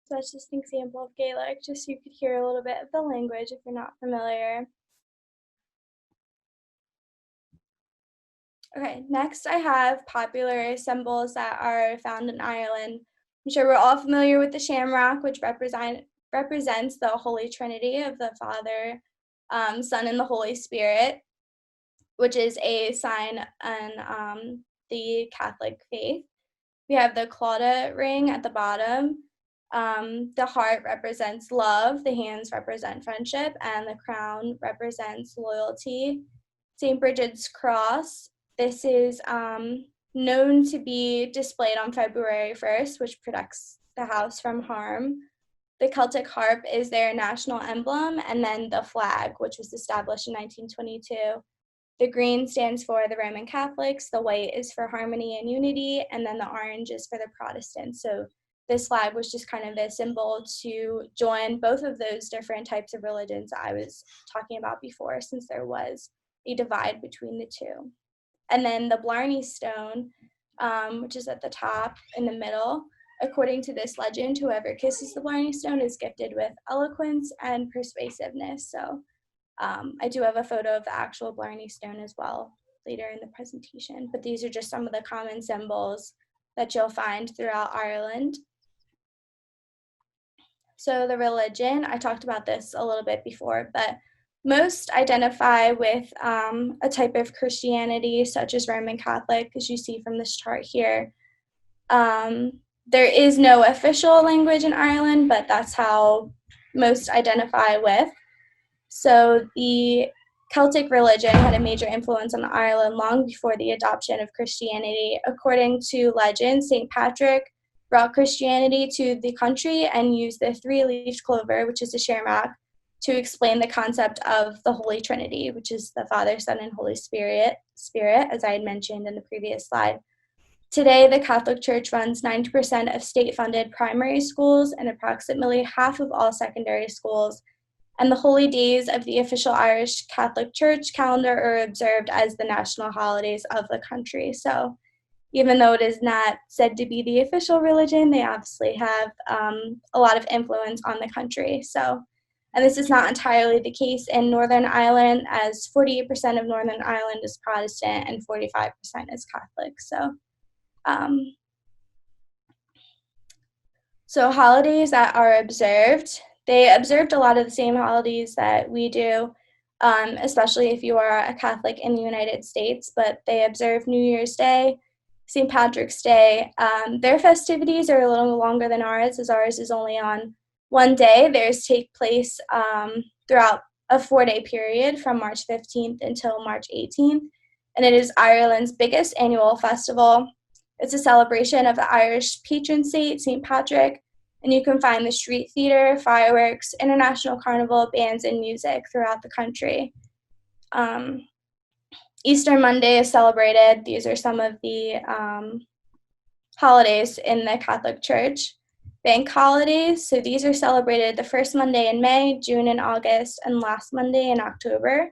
So that's just an example of Gaelic, just so you could hear a little bit of the language if you're not familiar. Okay, next I have popular symbols that are found in Ireland. I'm sure we're all familiar with the shamrock, which represents the Holy Trinity of the Father, Son, and the Holy Spirit, which is a sign in the Catholic faith. We have the Clauda ring at the bottom. The heart represents love, the hands represent friendship, and the crown represents loyalty. St. Bridget's cross, this is known to be displayed on February 1st, which protects the house from harm. The Celtic harp is their national emblem, and then the flag, which was established in 1922. The green stands for the Roman Catholics, the white is for harmony and unity, and then the orange is for the Protestants. So this flag was just kind of a symbol to join both of those different types of religions I was talking about before, since there was a divide between the two. And then the Blarney Stone, which is at the top in the middle, according to this legend, whoever kisses the Blarney Stone is gifted with eloquence and persuasiveness. So I do have a photo of the actual Blarney Stone as well later in the presentation, but these are just some of the common symbols that you'll find throughout Ireland. So the religion, I talked about this a little bit before, but most identify with a type of Christianity, such as Roman Catholic, as you see from this chart here. There is no official language in Ireland, but that's how most identify with. So the Celtic religion had a major influence on Ireland long before the adoption of Christianity. According to legend, St. Patrick brought Christianity to the country and used the three-leaved clover, which is a shamrock, to explain the concept of the Holy Trinity, which is the Father, Son, and Holy Spirit, as I had mentioned in the previous slide. Today, the Catholic Church runs 90% of state-funded primary schools and approximately half of all secondary schools, and the holy days of the official Irish Catholic Church calendar are observed as the national holidays of the country. So even though it is not said to be the official religion, they obviously have a lot of influence on the country. So, and this is not entirely the case in Northern Ireland, as 48% of Northern Ireland is Protestant and 45% is Catholic. So holidays that are observed, they observed a lot of the same holidays that we do, especially if you are a Catholic in the United States, but they observe New Year's Day, St. Patrick's Day. Their festivities are a little longer than ours, as ours is only on one day. Theirs take place throughout a 4-day period from March 15th until March 18th, and it is Ireland's biggest annual festival. It's a celebration of the Irish patron saint, St. Patrick, and you can find the street theater, fireworks, international carnival, bands, and music throughout the country. Easter Monday is celebrated. These are some of the holidays in the Catholic Church. Bank holidays, so these are celebrated the first Monday in May, June and August, and last Monday in October.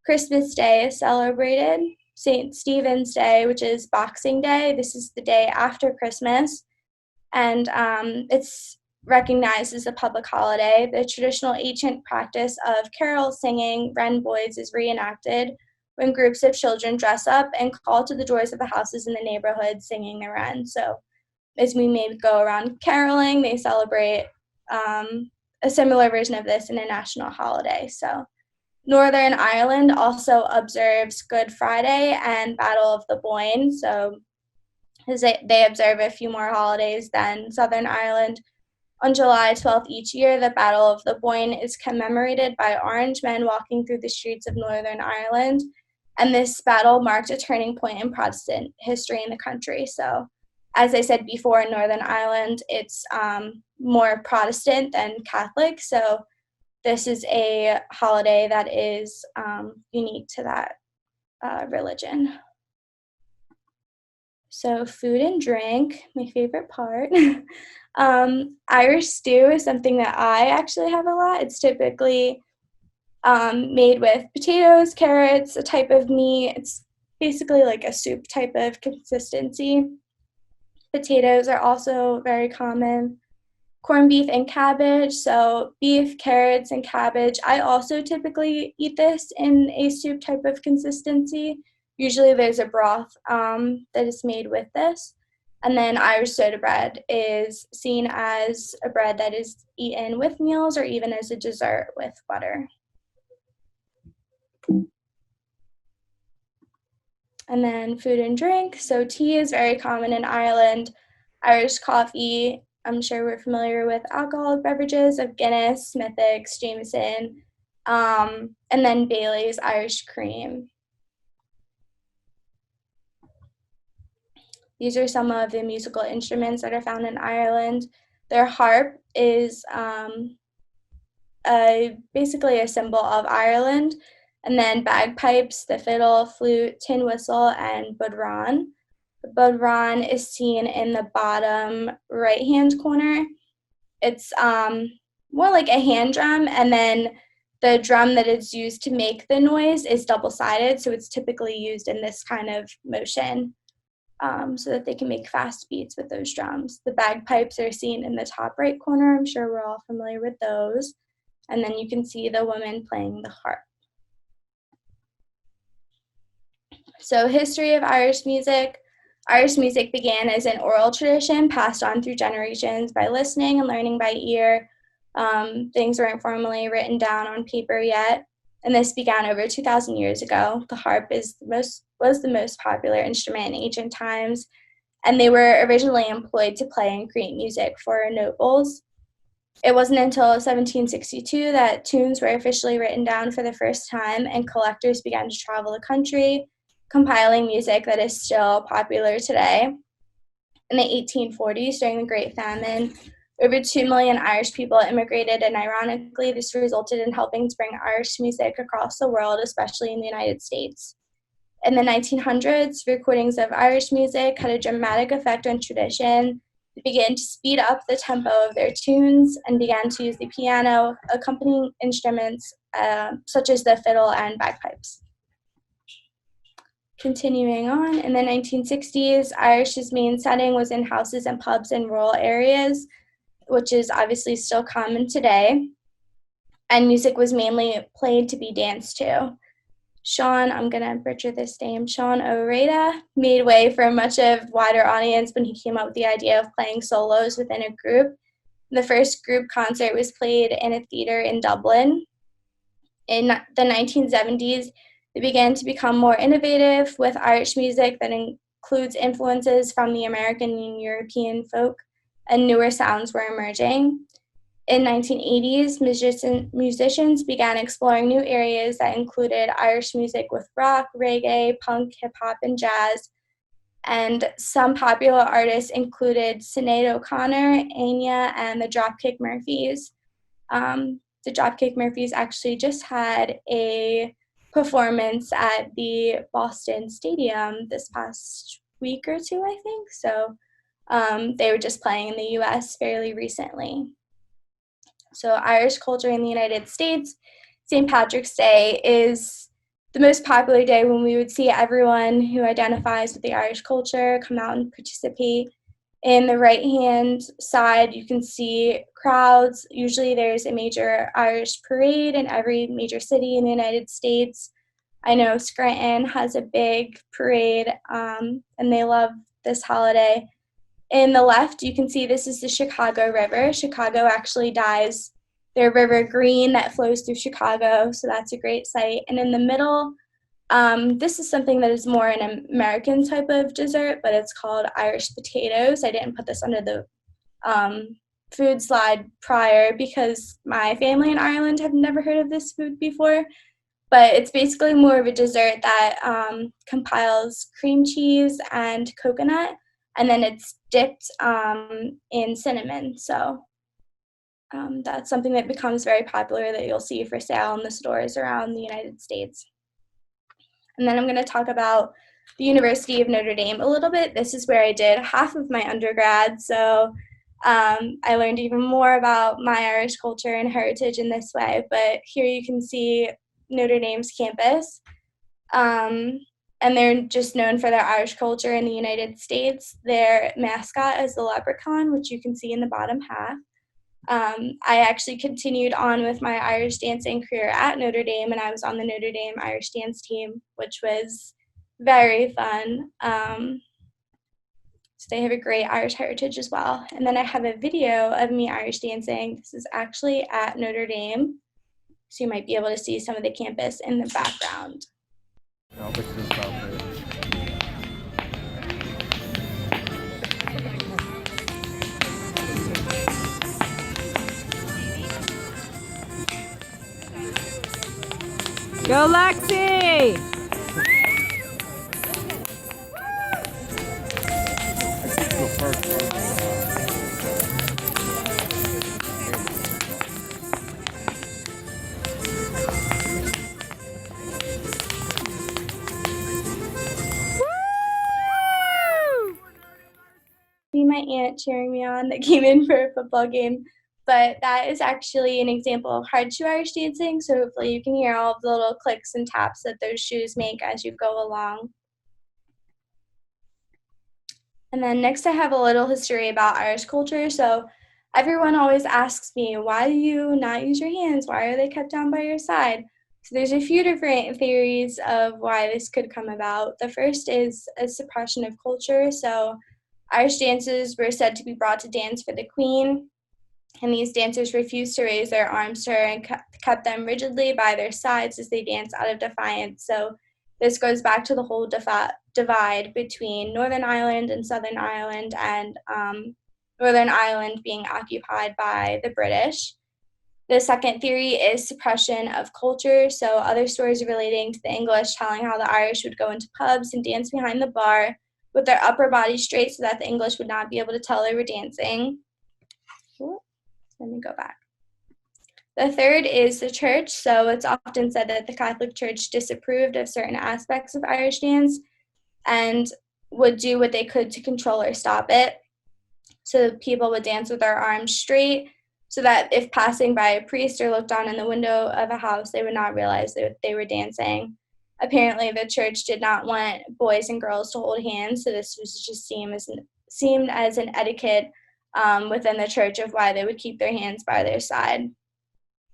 Christmas Day is celebrated. St. Stephen's Day, which is Boxing Day. This is the day after Christmas, and it's recognized as a public holiday. The traditional ancient practice of carol singing, wren boys, is reenacted when groups of children dress up and call to the doors of the houses in the neighborhood singing the wren. So as we maybe go around caroling, they celebrate a similar version of this in a national holiday. So Northern Ireland also observes Good Friday and Battle of the Boyne. So they observe a few more holidays than Southern Ireland. On July 12th each year, the Battle of the Boyne is commemorated by orange men walking through the streets of Northern Ireland. And this battle marked a turning point in Protestant history in the country. So as I said before, in Northern Ireland, it's more Protestant than Catholic. So this is a holiday that is unique to that religion. So food and drink, my favorite part. Irish stew is something that I actually have a lot. It's typically made with potatoes, carrots, a type of meat. It's basically like a soup type of consistency. Potatoes are also very common. Corned beef and cabbage, so beef, carrots, and cabbage. I also typically eat this in a soup type of consistency. Usually there's a broth that is made with this. And then Irish soda bread is seen as a bread that is eaten with meals or even as a dessert with butter. And then food and drink. So tea is very common in Ireland. Irish coffee, I'm sure we're familiar with alcoholic beverages of Guinness, Smithwick's, Jameson, and then Bailey's Irish cream. These are some of the musical instruments that are found in Ireland. Their harp is basically a symbol of Ireland. And then bagpipes, the fiddle, flute, tin whistle, and bodhrán. The bodhrán is seen in the bottom right-hand corner. It's more like a hand drum, and then the drum that is used to make the noise is double-sided, so it's typically used in this kind of motion so that they can make fast beats with those drums. The bagpipes are seen in the top right corner. I'm sure we're all familiar with those. And then you can see the woman playing the harp. So history of Irish music. Irish music began as an oral tradition passed on through generations by listening and learning by ear. Things weren't formally written down on paper yet, and this began over 2,000 years ago. The harp was the most popular instrument in ancient times, and they were originally employed to play and create music for nobles. It wasn't until 1762 that tunes were officially written down for the first time, and collectors began to travel the country, compiling music that is still popular today. In the 1840s, during the Great Famine, over 2 million Irish people immigrated, and ironically, this resulted in helping to bring Irish music across the world, especially in the United States. In the 1900s, recordings of Irish music had a dramatic effect on tradition. They began to speed up the tempo of their tunes and began to use the piano, accompanying instruments such as the fiddle and bagpipes. Continuing on, in the 1960s, Irish's main setting was in houses and pubs in rural areas, which is obviously still common today, and music was mainly played to be danced to. Sean, I'm going to butcher this name, Sean O'Rada, made way for a much wider audience when he came up with the idea of playing solos within a group. The first group concert was played in a theater in Dublin. In the 1970s, they began to become more innovative with Irish music that includes influences from the American and European folk, and newer sounds were emerging. In 1980s, musicians began exploring new areas that included Irish music with rock, reggae, punk, hip-hop, and jazz. And some popular artists included Sinead O'Connor, Enya, and the Dropkick Murphys. The Dropkick Murphys actually just had a performance at the Boston Stadium this past week or two, I think. So they were just playing in the US fairly recently. So Irish culture in the United States, St. Patrick's Day is the most popular day when we would see everyone who identifies with the Irish culture come out and participate. In the right-hand side, you can see crowds. Usually there's a major Irish parade in every major city in the United States. I know Scranton has a big parade, and they love this holiday. In the left, you can see this is the Chicago River. Chicago actually dyes their river green that flows through Chicago, so that's a great sight. And in the middle, this is something that is more an American type of dessert, but it's called Irish potatoes. I didn't put this under the food slide prior because my family in Ireland have never heard of this food before, but it's basically more of a dessert that compiles cream cheese and coconut, and then it's dipped in cinnamon. So that's something that becomes very popular that you'll see for sale in the stores around the United States. And then I'm going to talk about the University of Notre Dame a little bit. This is where I did half of my undergrad, so I learned even more about my Irish culture and heritage in this way. But here you can see Notre Dame's campus. And they're just known for their Irish culture in the United States. Their mascot is the leprechaun, which you can see in the bottom half. I actually continued on with my Irish dancing career at Notre Dame, and I was on the Notre Dame Irish dance team, which was very fun. So they have a great Irish heritage as well. And then I have a video of me Irish dancing. This is actually at Notre Dame, so you might be able to see some of the campus in the background. Go Lexi! My aunt cheering me on that came in for a football game, but that is actually an example of hard shoe Irish dancing, so hopefully you can hear all of the little clicks and taps that those shoes make as you go along. And then next I have a little history about Irish culture. So everyone always asks me, why do you not use your hands? Why are they kept down by your side? So there's a few different theories of why this could come about. The first is a suppression of culture. So Irish dances were said to be brought to dance for the Queen, and these dancers refused to raise their arms to her and kept them rigidly by their sides as they danced out of defiance. So this goes back to the whole divide between Northern Ireland and Southern Ireland, and Northern Ireland being occupied by the British. The second theory is suppression of culture. So other stories relating to the English telling how the Irish would go into pubs and dance behind the bar with their upper body straight so that the English would not be able to tell they were dancing. Let me go back. The third is the church. So it's often said that the Catholic Church disapproved of certain aspects of Irish dance and would do what they could to control or stop it. So people would dance with their arms straight so that if passing by a priest or looked down in the window of a house, they would not realize that they were dancing. Apparently, the church did not want boys and girls to hold hands, so this was just seemed as an etiquette within the church of why they would keep their hands by their side.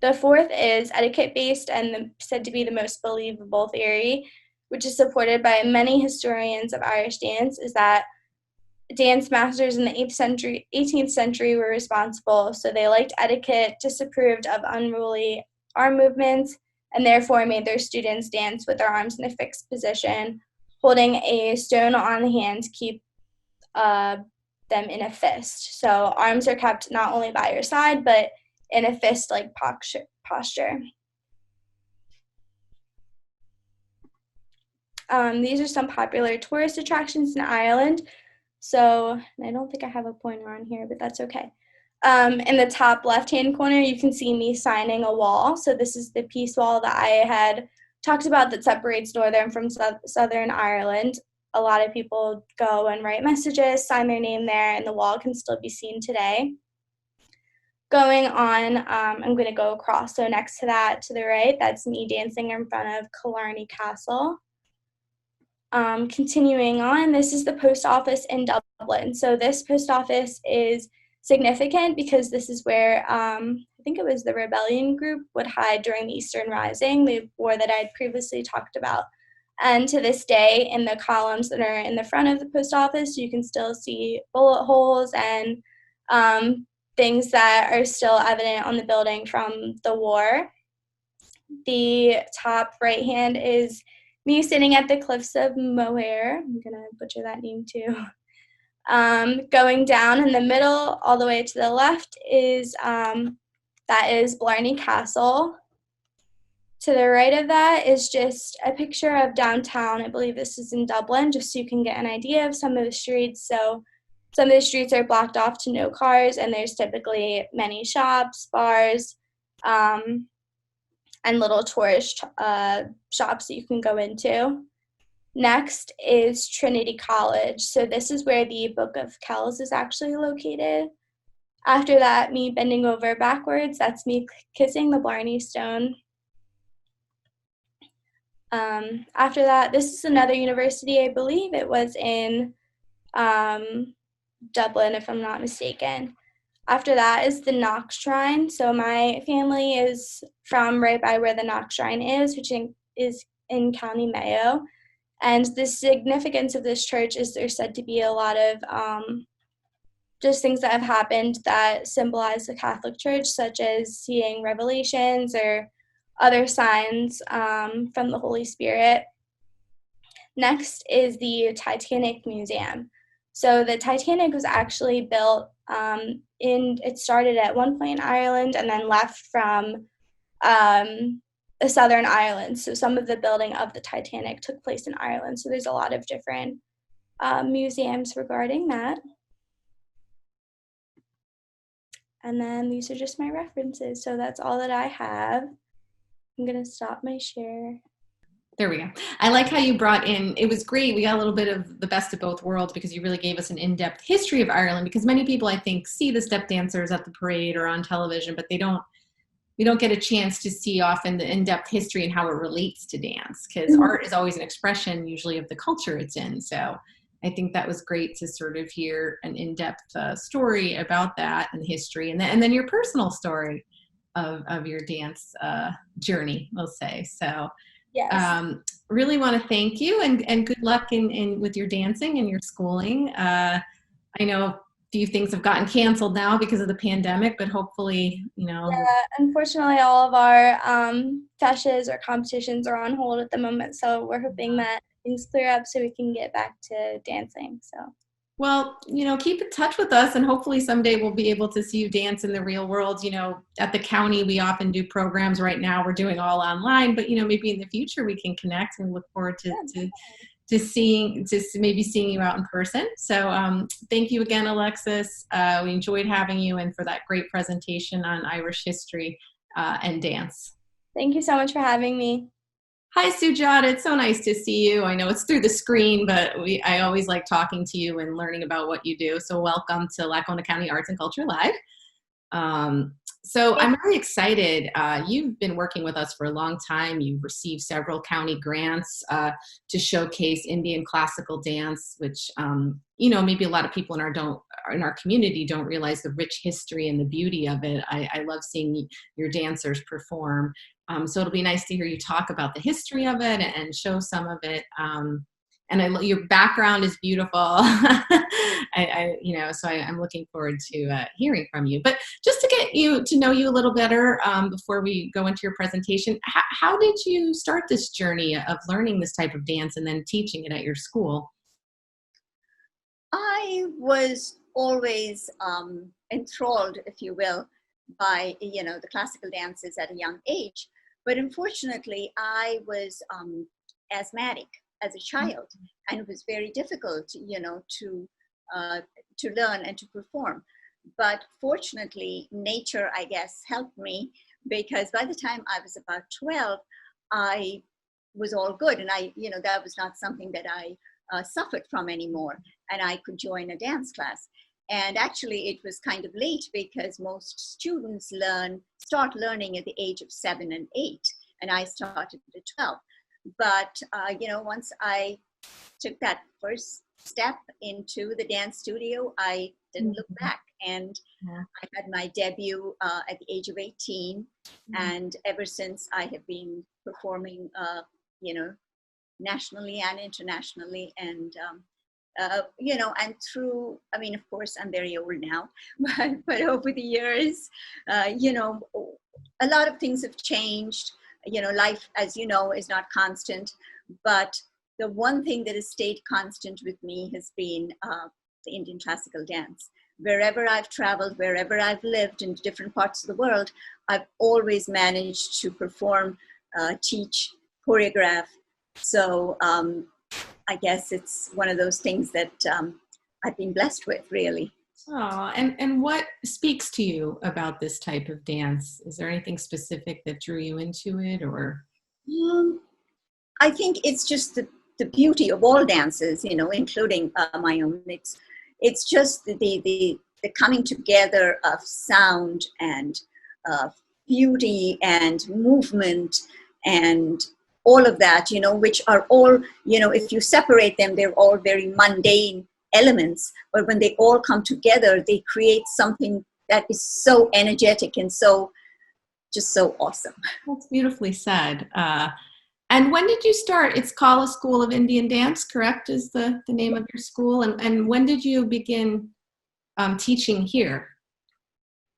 The fourth is etiquette-based and said to be the most believable theory, which is supported by many historians of Irish dance, is that dance masters in the 18th century were responsible, so they liked etiquette, disapproved of unruly arm movements, and therefore made their students dance with their arms in a fixed position holding a stone on the hand to keep them in a fist. So arms are kept not only by your side, but in a fist-like posture. These are some popular tourist attractions in Ireland. So I don't think I have a pointer on here, but that's okay. In the top left-hand corner, you can see me signing a wall. So this is the peace wall that I had talked about that separates Northern from Southern Ireland. A lot of people go and write messages, sign their name there, and the wall can still be seen today. Going on, I'm going to go across. So next to that, to the right, that's me dancing in front of Killarney Castle. Continuing on, this is the post office in Dublin. So this post office is significant because this is where I think it was the rebellion group would hide during the Eastern Rising, the war that I'd previously talked about. And to this day, in the columns that are in the front of the post office, you can still see bullet holes and things that are still evident on the building from the war. The top right hand is me sitting at the cliffs of Moher. I'm going to butcher that name too. Going down in the middle, all the way to the left, is that is Blarney Castle. To the right of that is just a picture of downtown. I believe this is in Dublin, just so you can get an idea of some of the streets. So some of the streets are blocked off to no cars, and there's typically many shops, bars, and little tourist shops that you can go into. Next is Trinity College. So this is where the Book of Kells is actually located. After that, me bending over backwards, that's me kissing the Blarney Stone. After that, this is another university. I believe it was in Dublin, if I'm not mistaken. After that is the Knox Shrine. So my family is from right by where the Knox Shrine is, which is in County Mayo. And the significance of this church is there's said to be a lot of just things that have happened that symbolize the Catholic Church, such as seeing revelations or other signs from the Holy Spirit. Next is the Titanic Museum. So the Titanic was actually built it started at one point in Ireland and then left from the Southern Ireland. So some of the building of the Titanic took place in Ireland. So there's a lot of different museums regarding that. And then these are just my references. So that's all that I have. I'm going to stop my share. There we go. I like how you brought in, it was great. We got a little bit of the best of both worlds because you really gave us an in-depth history of Ireland, because many people, I think, see the step dancers at the parade or on television, but we don't get a chance to see often the in-depth history and how it relates to dance, because art is always an expression usually of the culture it's in. So I think that was great to sort of hear an in-depth story about that and history, and then your personal story of your dance journey, we'll say. So Yes. Really want to thank you, and good luck in with your dancing and your schooling. I know a few things have gotten canceled now because of the pandemic, but hopefully, Yeah, unfortunately, all of our feshes or competitions are on hold at the moment, so we're hoping that things clear up so we can get back to dancing. So. Well, keep in touch with us, and hopefully someday we'll be able to see you dance in the real world. At the county, we often do programs. Right now we're doing all online, but maybe in the future we can connect, and look forward to maybe seeing you out in person. So thank you again, Alexis. We enjoyed having you, and for that great presentation on Irish history and dance. Thank you so much for having me. Hi, Sujata. It's so nice to see you. I know it's through the screen, but I always like talking to you and learning about what you do. So welcome to Lackawanna County Arts and Culture Live. So I'm really excited. You've been working with us for a long time. You've received several county grants to showcase Indian classical dance, which maybe a lot of people in our community don't realize the rich history and the beauty of it. I love seeing your dancers perform. So it'll be nice to hear you talk about the history of it and show some of it. your background is beautiful. I'm looking forward to hearing from you. But just to get you to know you a little better before we go into your presentation, how did you start this journey of learning this type of dance and then teaching it at your school? I was always enthralled, if you will, by the classical dances at a young age. But unfortunately, I was asthmatic as a child, and it was very difficult, to learn and to perform. But fortunately, nature, I guess, helped me, because by the time I was about 12, I was all good, and that was not something that I suffered from anymore, and I could join a dance class. And actually, it was kind of late, because most students start learning at the age of 7 and 8, and I started at 12. But once I took that first step into the dance studio, I didn't look back, and I had my debut at the age of 18, and ever since I have been performing, nationally and internationally, and and through, of course, I'm very old now, but over the years, a lot of things have changed. Life, as you know, is not constant, but the one thing that has stayed constant with me has been the Indian classical dance. Wherever I've traveled, wherever I've lived in different parts of the world, I've always managed to perform, teach, choreograph. So I guess it's one of those things that I've been blessed with, really. Oh, and what speaks to you about this type of dance? Is there anything specific that drew you into it, or? I think it's just the beauty of all dances, including my own. It's just the coming together of sound and beauty and movement and all of that, which are all, if you separate them, they're all very mundane elements, but when they all come together, they create something that is so energetic and so awesome. That's beautifully said. And when did you start? It's Kala School of Indian Dance, correct, is the name of your school? And when did you begin teaching here?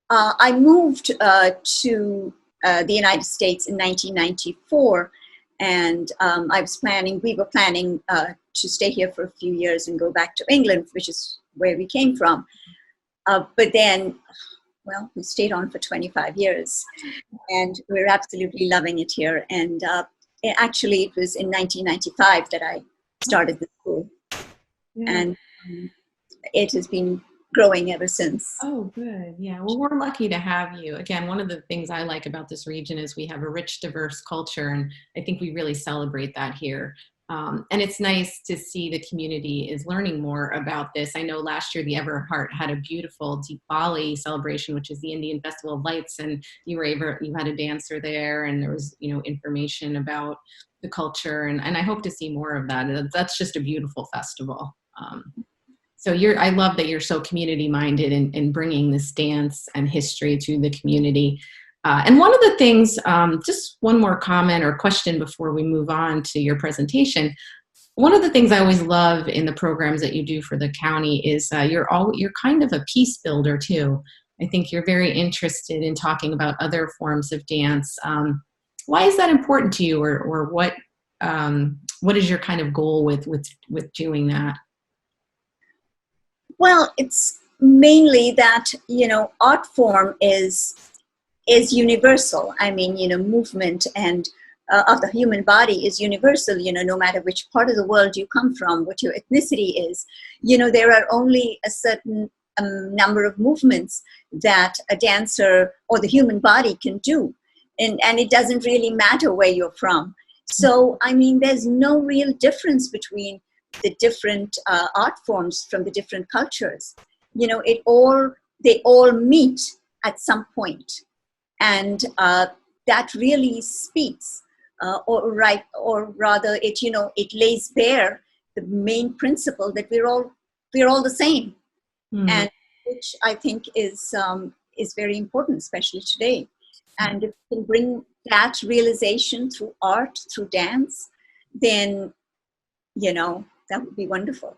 I moved to the United States in 1994, and we were planning to stay here for a few years and go back to England, which is where we came from. But then, well, we stayed on for 25 years, and we're absolutely loving it here. And actually, it was in 1995 that I started the school, and it has been growing ever since. Oh, good. Yeah. Well, we're lucky to have you. Again, one of the things I like about this region is we have a rich, diverse culture, and I think we really celebrate that here. And it's nice to see the community is learning more about this. I know last year the Everhart had a beautiful Deepavali celebration, which is the Indian Festival of Lights, and you had a dancer there, and there was information about the culture, and I hope to see more of that. That's just a beautiful festival. So I love that you're so community minded in bringing this dance and history to the community. And one of the things, just one more comment or question before we move on to your presentation. One of the things I always love in the programs that you do for the county is you're kind of a peace builder too. I think you're very interested in talking about other forms of dance. Why is that important to you, or what is your kind of goal with doing that? Well, it's mainly that, art form is universal. I mean, movement and of the human body is universal, no matter which part of the world you come from, what your ethnicity is. There are only a certain number of movements that a dancer or the human body can do. And it doesn't really matter where you're from. So, I mean, there's no real difference between the different art forms from the different cultures. They all meet at some point. And that really speaks, or rather, it lays bare the main principle that we're all the same, and which I think is very important, especially today. And if we can bring that realization through art, through dance, then that would be wonderful.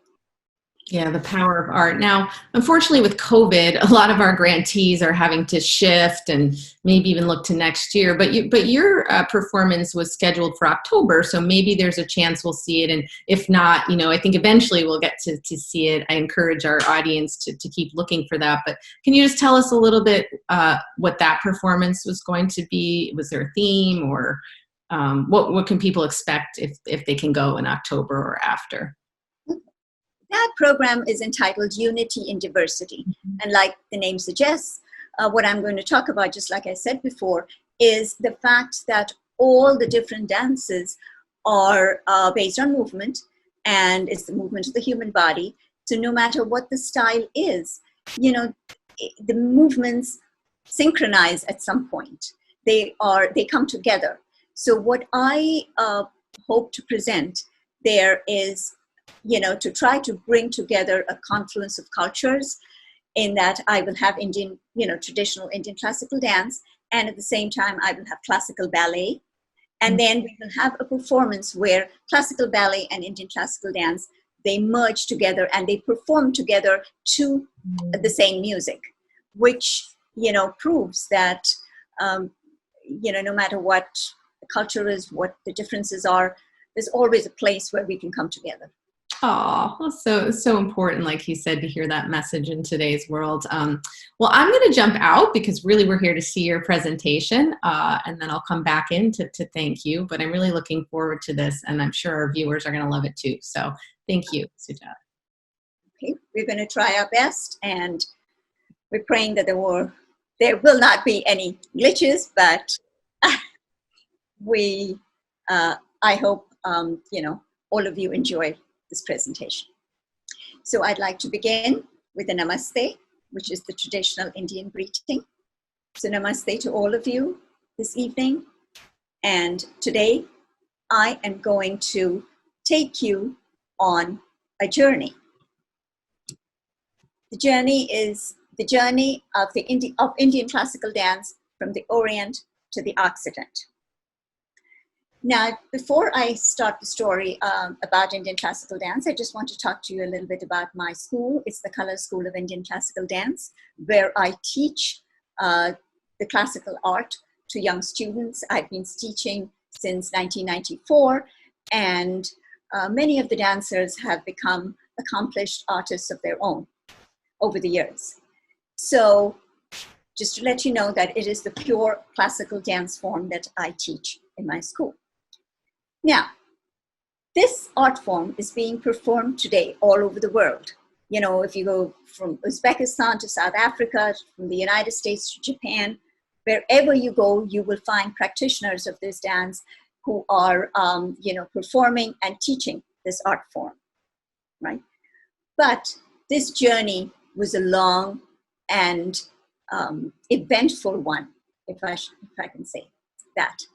Yeah, the power of art. Now, unfortunately, with COVID, a lot of our grantees are having to shift and maybe even look to next year. But your performance was scheduled for October, so maybe there's a chance we'll see it. And if not, I think eventually we'll get to see it. I encourage our audience to keep looking for that. But can you just tell us a little bit what that performance was going to be? Was there a theme, or what can people expect if they can go in October or after? That program is entitled Unity in Diversity. And like the name suggests, what I'm going to talk about, just like I said before, is the fact that all the different dances are based on movement, and it's the movement of the human body. So no matter what the style is, the movements synchronize at some point. They come together. So what I hope to present there is, to try to bring together a confluence of cultures, in that I will have Indian, traditional Indian classical dance, and at the same time I will have classical ballet. And then we will have a performance where classical ballet and Indian classical dance, they merge together and they perform together to the same music, which, proves that, no matter what the culture is, what the differences are, there's always a place where we can come together. Oh, so important, like he said, to hear that message in today's world. Well, I'm going to jump out because really we're here to see your presentation, and then I'll come back in to thank you. But I'm really looking forward to this, and I'm sure our viewers are going to love it too. So thank you, Sujata. Okay, we're going to try our best, and we're praying that there will not be any glitches, but I hope, all of you enjoy this presentation. So I'd like to begin with a namaste, which is the traditional Indian greeting. So namaste to all of you this evening. And today I am going to take you on a journey. The journey is the journey of Indian classical dance from the Orient to the Occident. Now, before I start the story about Indian classical dance, I just want to talk to you a little bit about my school. It's the Color School of Indian Classical Dance, where I teach the classical art to young students. I've been teaching since 1994, and many of the dancers have become accomplished artists of their own over the years. So just to let you know that it is the pure classical dance form that I teach in my school. Now, this art form is being performed today all over the world. If you go from Uzbekistan to South Africa, from the United States to Japan, wherever you go, you will find practitioners of this dance who are, performing and teaching this art form, right? But this journey was a long and eventful one, if I can say that,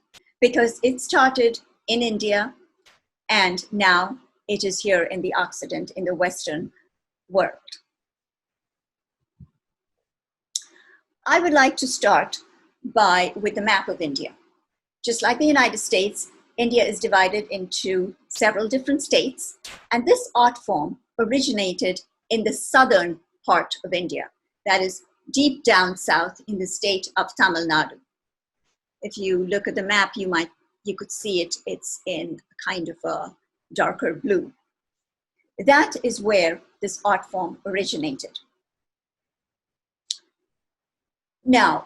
because it started in India, and now it is here in the Occident, in the Western world. I would like to start with the map of India. Just like the United States, India is divided into several different states, and this art form originated in the southern part of India, that is deep down south in the state of Tamil Nadu. If you look at the map, you could see it's in kind of a darker blue. That is where this art form originated. Now,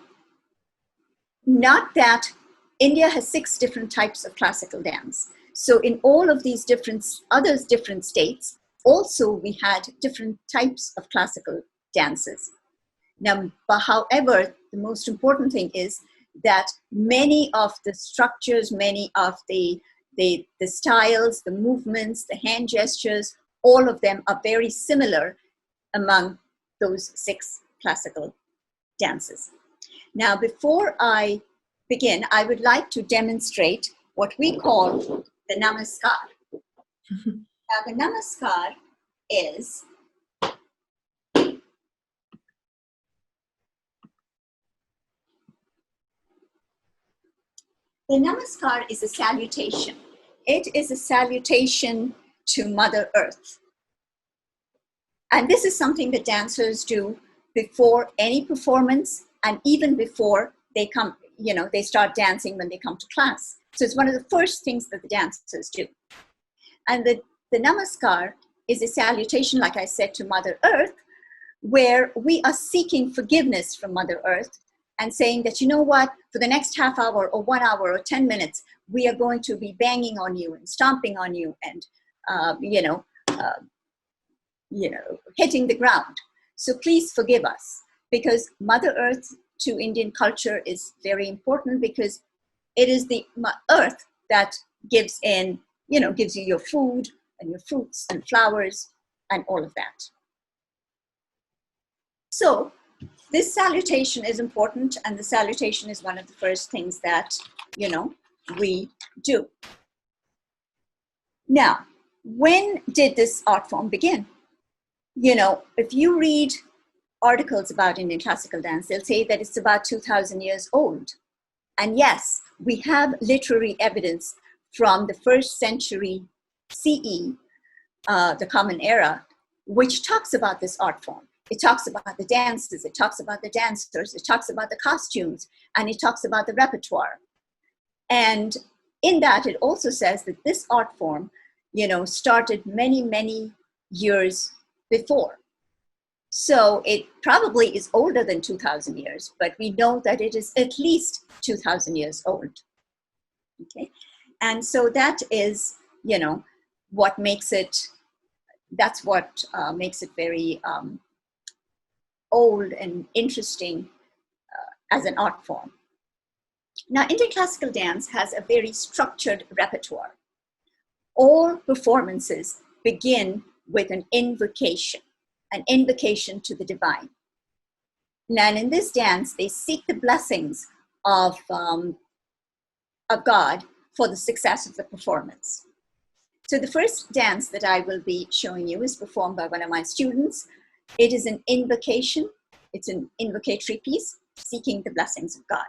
not that India has 6 different types of classical dance. So in all of these different states, also we had different types of classical dances. Now, but however, the most important thing is that many of the structures, many of the styles, the movements, the hand gestures, all of them are very similar among those 6 classical dances. Now, before I begin, I would like to demonstrate what we call the namaskar. Now, the namaskar is a salutation. It is a salutation to Mother Earth. And this is something that dancers do before any performance and even before they come, they start dancing when they come to class. So it's one of the first things that the dancers do. And the namaskar is a salutation, like I said, to Mother Earth, where we are seeking forgiveness from Mother Earth and saying that, you know what, for the next half hour or 1 hour or 10 minutes, we are going to be banging on you and stomping on you and, hitting the ground. So please forgive us, because Mother Earth to Indian culture is very important, because it is the earth that gives you your food and your fruits and flowers and all of that. So this salutation is important, and the salutation is one of the first things that, we do. Now, when did this art form begin? If you read articles about Indian classical dance, they'll say that it's about 2,000 years old. And yes, we have literary evidence from the 1st century CE, the Common Era, which talks about this art form. It talks about the dances, it talks about the dancers, it talks about the costumes, and it talks about the repertoire. And in that, it also says that this art form, started many, many years before. So it probably is older than 2,000 years, but we know that it is at least 2,000 years old. Okay, and so that is, what makes it. That's what makes it very old and interesting as an art form. Now, Indian classical dance has a very structured repertoire. All performances begin with an invocation to the divine. And in this dance, they seek the blessings of God for the success of the performance. So the first dance that I will be showing you is performed by one of my students. It is an invocation. It's an invocatory piece seeking the blessings of God.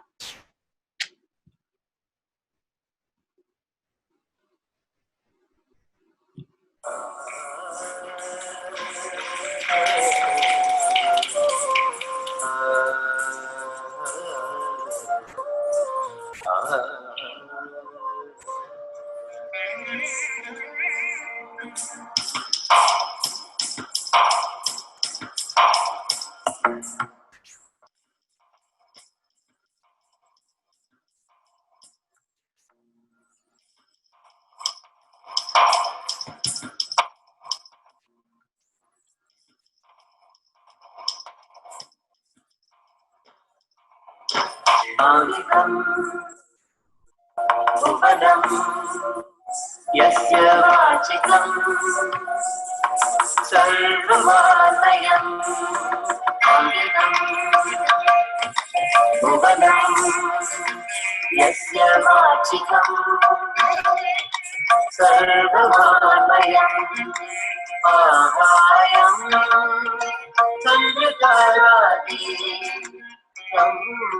यस्य वाचिकं सर्वमालयं अमृतं भुवनं यस्य वाचिकं सर्वमालयं आहायं चन्द्रतारादि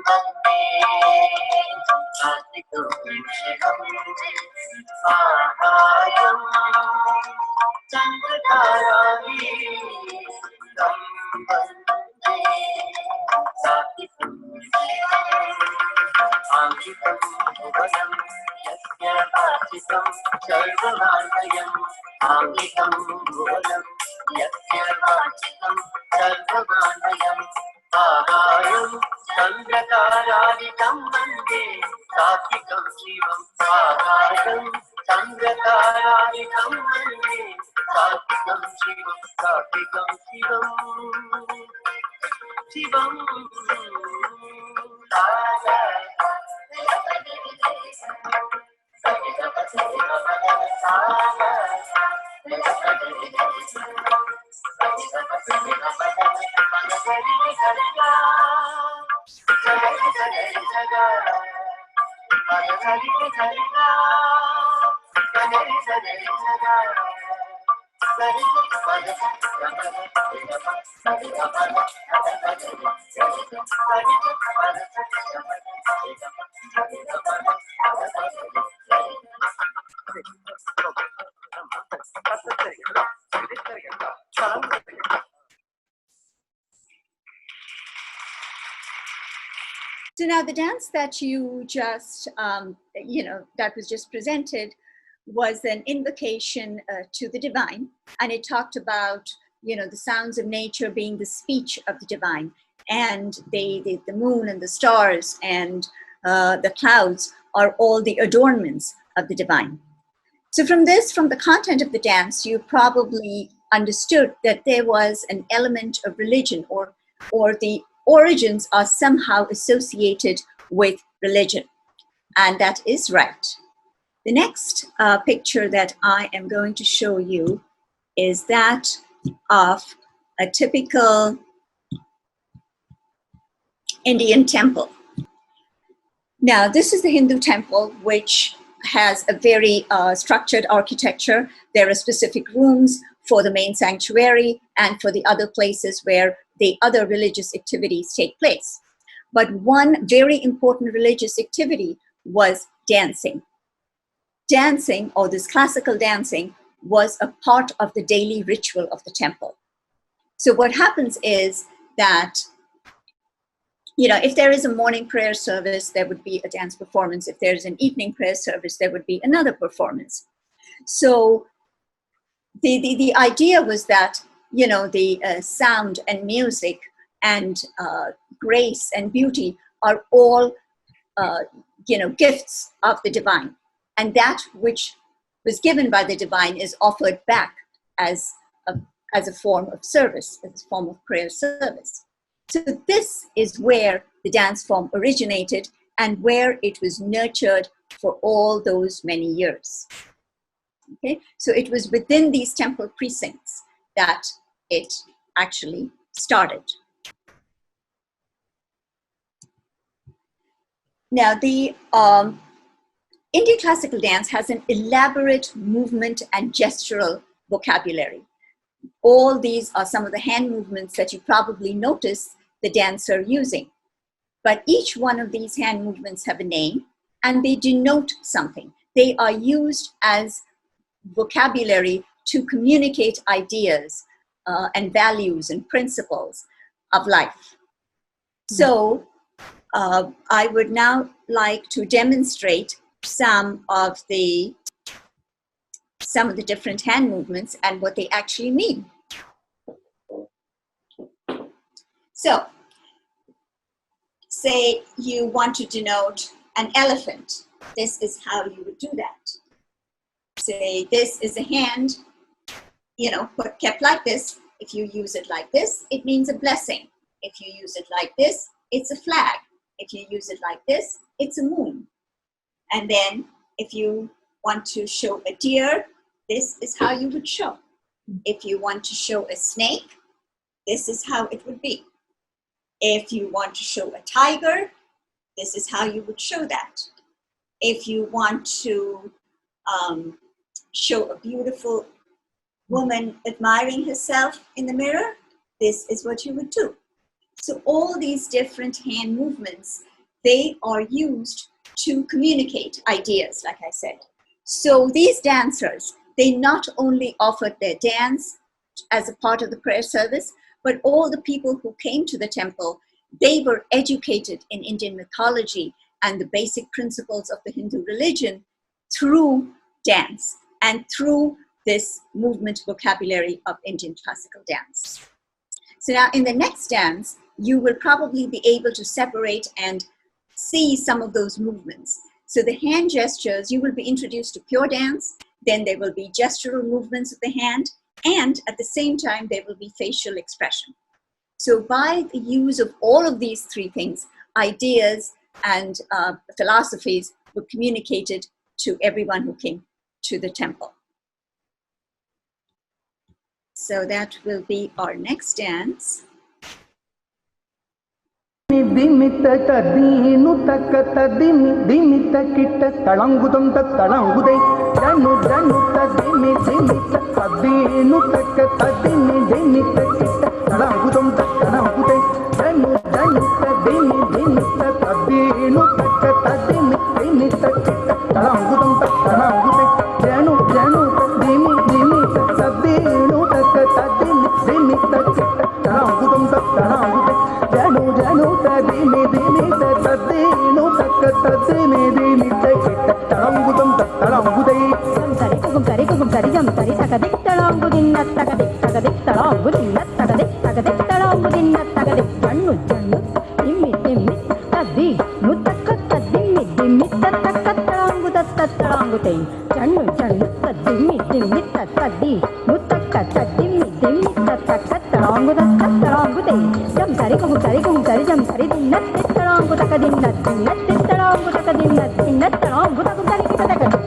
वन्दे कार्तिकं शिवम् आहायं चन्द्रतारादि वन्दे कार्तिकं शिवम् आङ्गिकं भुवनं यस्य वाचिकं सर्वमालयम् आङ्गिकं भुवनं यस्य वाचिकं सर्वमालयम् आहायं चन्द्रतारादितं वन्दे कार्तिकं शिवम् आहायं चन्द्रतारादितं वन्दे कार्तिकं शिवम् कार्तिकं शिवम् So now the dance that you just, that was just presented was an invocation to the divine, and it talked about, the sounds of nature being the speech of the divine, and the moon and the stars and the clouds are all the adornments of the divine. So from the content of the dance, you probably understood that there was an element of religion, or the origins are somehow associated with religion. And that is right. The next picture that I am going to show you is that of a typical Indian temple. Now, this is the Hindu temple, which has a very structured architecture. There are specific rooms for the main sanctuary and for the other places where the other religious activities take place. But one very important religious activity was dancing. Dancing, or this classical dancing, was a part of the daily ritual of the temple. So what happens is that, if there is a morning prayer service, there would be a dance performance. If there's an evening prayer service, there would be another performance. So the idea was that, the sound and music and grace and beauty are all, gifts of the divine. And that which was given by the divine is offered back as a form of service, as a form of prayer service. So this is where the dance form originated and where it was nurtured for all those many years. Okay, so it was within these temple precincts that it actually started. Now, the Indian classical dance has an elaborate movement and gestural vocabulary. All these are some of the hand movements that you probably notice the dancer using. But each one of these hand movements have a name, and they denote something. They are used as vocabulary to communicate ideas and values and principles of life. So I would now like to demonstrate some of the different hand movements and what they actually mean. So, say you want to denote an elephant. This is how you would do that. Say this is a hand, kept like this. If you use it like this, it means a blessing. If you use it like this, it's a flag. If you use it like this, it's a moon. And then if you want to show a deer, this is how you would show. If you want to show a snake, this is how it would be. If you want to show a tiger, this is how you would show that. If you want to show a beautiful woman admiring herself in the mirror, this is what you would do. So all these different hand movements, they are used to communicate ideas, like I said. So these dancers, they not only offered their dance as a part of the prayer service, but all the people who came to the temple, they were educated in Indian mythology and the basic principles of the Hindu religion through dance and through this movement vocabulary of Indian classical dance. So now in the next dance, you will probably be able to separate and see some of those movements. So the hand gestures, you will be introduced to pure dance, then there will be gestural movements of the hand, and at the same time, there will be facial expression. So by the use of all of these three things, ideas and philosophies were communicated to everyone who came to the temple. So that will be our next dance. Janu janu ta dimi dimi ta తత్తరాంగుతై చన్ను చన్ను తద్దిమ్మి దిమ్మి తత్తద్ది ముత్తక్క తద్దిమ్మి దిమ్మి తత్తక్క తరాంగుత తత్తరాంగుతై జం సరికుము సరికుము సరిజం సరిదిన్న తిత్తరాంగుతక దిన్న దిన్న తిత్తరాంగుతక దిన్న దిన్న తరాంగుతకు తనికి తగదు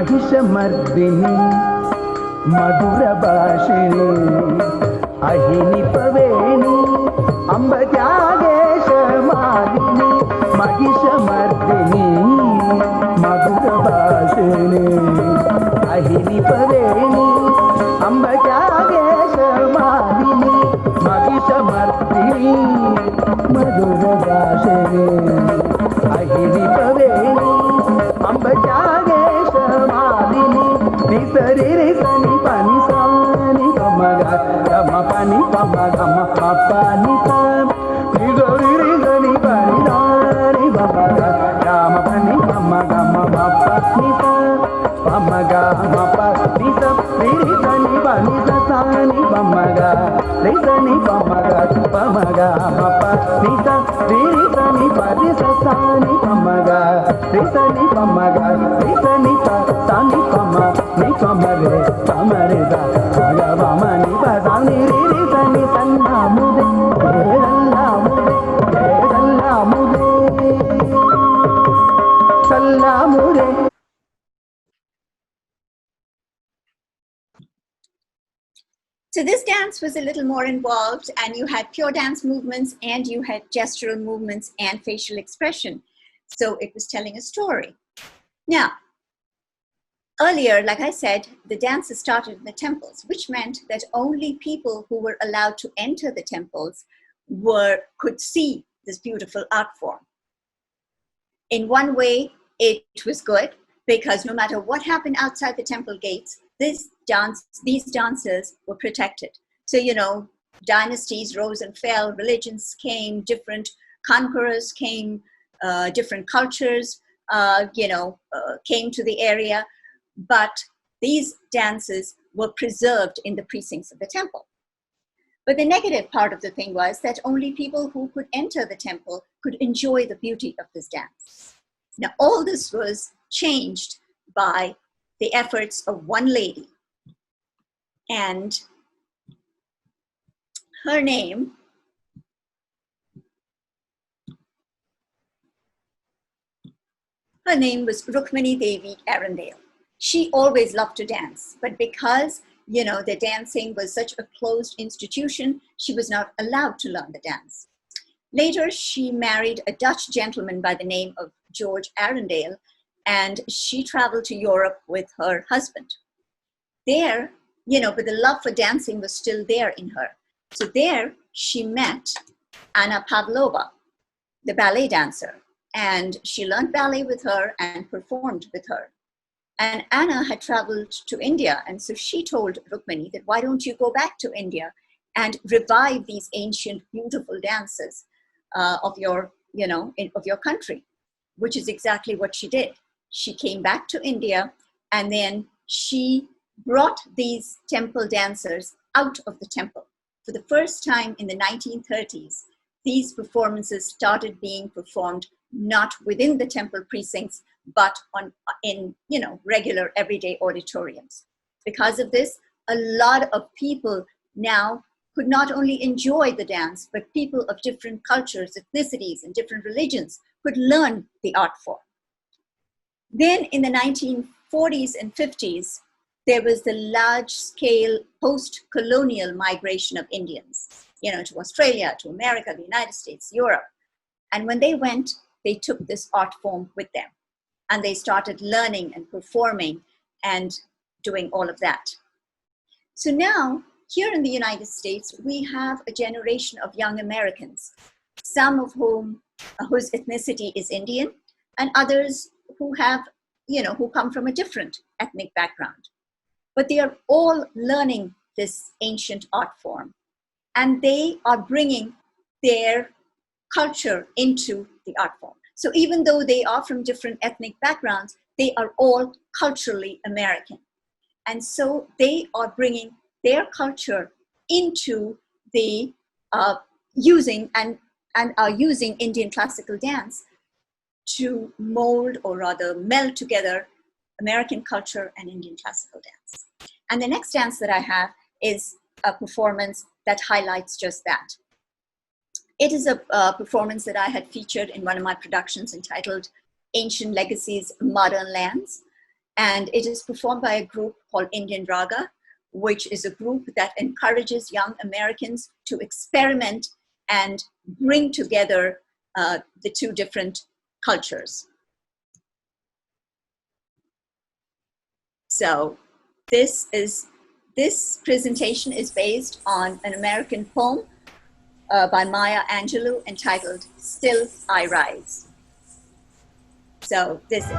महिषमर्दिनी मधुर भाषिणी अहिनि पवेणी अम्ब त्यागेश मालिनी महिषमर्दिनी मधुर भाषिणी अहिनि पवेणी अम्ब त्यागेश मालिनी महिषमर्दिनी मधुर भाषिणी अहिनि पवेणी अम्ब त्यागेश मालिनी निसरी रे सनी पानी सानी गम गा गम पानी पम गम पानी सा nisa pamaga mapa nisa nisa ni pa nisa sa ni pamaga nisa ni pamaga mapa nisa nisa ni pa nisa sa ni pamaga nisa ni pamaga nisa ni pa sa ni pama ni pamare pamare da aga mama ni pa sa ni ri sa ni sanna mude So this dance was a little more involved, and you had pure dance movements and you had gestural movements and facial expression. So it was telling a story. Now, earlier, like I said, the dances started in the temples, which meant that only people who were allowed to enter the temples could see this beautiful art form. In one way, it was good, because no matter what happened outside the temple gates, these dances were protected. So, you know, dynasties rose and fell, religions came, different conquerors came, different cultures, came to the area. But these dances were preserved in the precincts of the temple. But the negative part of the thing was that only people who could enter the temple could enjoy the beauty of this dance. Now, all this was changed by the efforts of one lady. And her name was Rukmini Devi Arundale. She always loved to dance, but because, you know, the dancing was such a closed institution, she was not allowed to learn the dance. Later, she married a Dutch gentleman by the name of George Arundale, and she traveled to Europe with her husband. There, you know, but the love for dancing was still there in her. So there, she met Anna Pavlova, the ballet dancer, and she learned ballet with her and performed with her. And Anna had traveled to India, and so she told Rukmini that, why don't you go back to India and revive these ancient, beautiful dances of your country, which is exactly what she did. She came back to India, and then she brought these temple dancers out of the temple. For the first time in the 1930s, these performances started being performed not within the temple precincts, but in regular everyday auditoriums. Because of this, a lot of people now could not only enjoy the dance, but people of different cultures, ethnicities, and different religions could learn the art form. Then in the 1940s and 50s, there was the large-scale post-colonial migration of Indians, to Australia, to America, the United States, Europe. And when they went, they took this art form with them. And they started learning and performing and doing all of that. So now, here in the United States, we have a generation of young Americans, some of whose ethnicity is Indian, and others who come from a different ethnic background. But they are all learning this ancient art form, and they are bringing their culture into the art form. So even though they are from different ethnic backgrounds, they are all culturally American. And so they are bringing their culture into the using Indian classical dance to mold, or rather meld together, American culture and Indian classical dance. And the next dance that I have is a performance that highlights just that. It is a performance that I had featured in one of my productions entitled Ancient Legacies, Modern Lands. And it is performed by a group called Indian Raga, which is a group that encourages young Americans to experiment and bring together the two different cultures. So this presentation is based on an American poem by Maya Angelou entitled Still I Rise. So this is.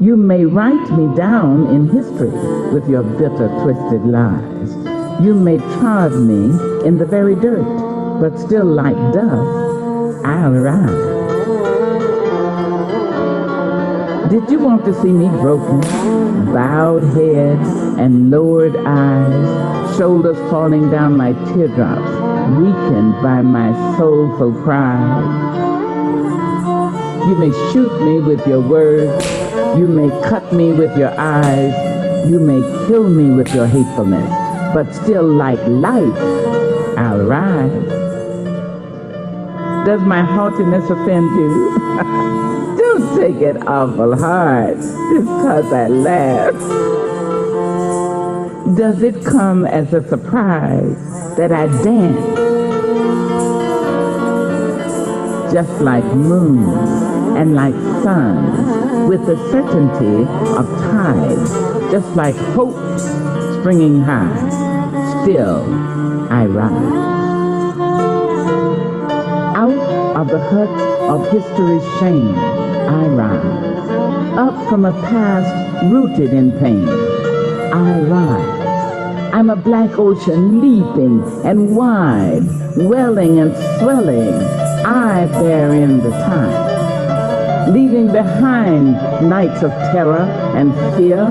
You may write me down in history with your bitter, twisted lies. You may trod me in the very dirt, but still like dust, I'll rise. Did you want to see me broken, bowed head and lowered eyes, shoulders falling down like teardrops, weakened by my soulful pride? You may shoot me with your words, you may cut me with your eyes, you may kill me with your hatefulness, but still like life, I'll rise. Does my haughtiness offend you? Don't take it awful hard just 'cause I laugh. Does it come as a surprise that I dance? Just like moons and like suns, with the certainty of tides, just like hopes springing high, still I rise. Out of the hut of history's shame, I rise. Up from a past rooted in pain, I rise. I'm a black ocean leaping and wide, welling and swelling, I bear in the tide. Leaving behind nights of terror and fear,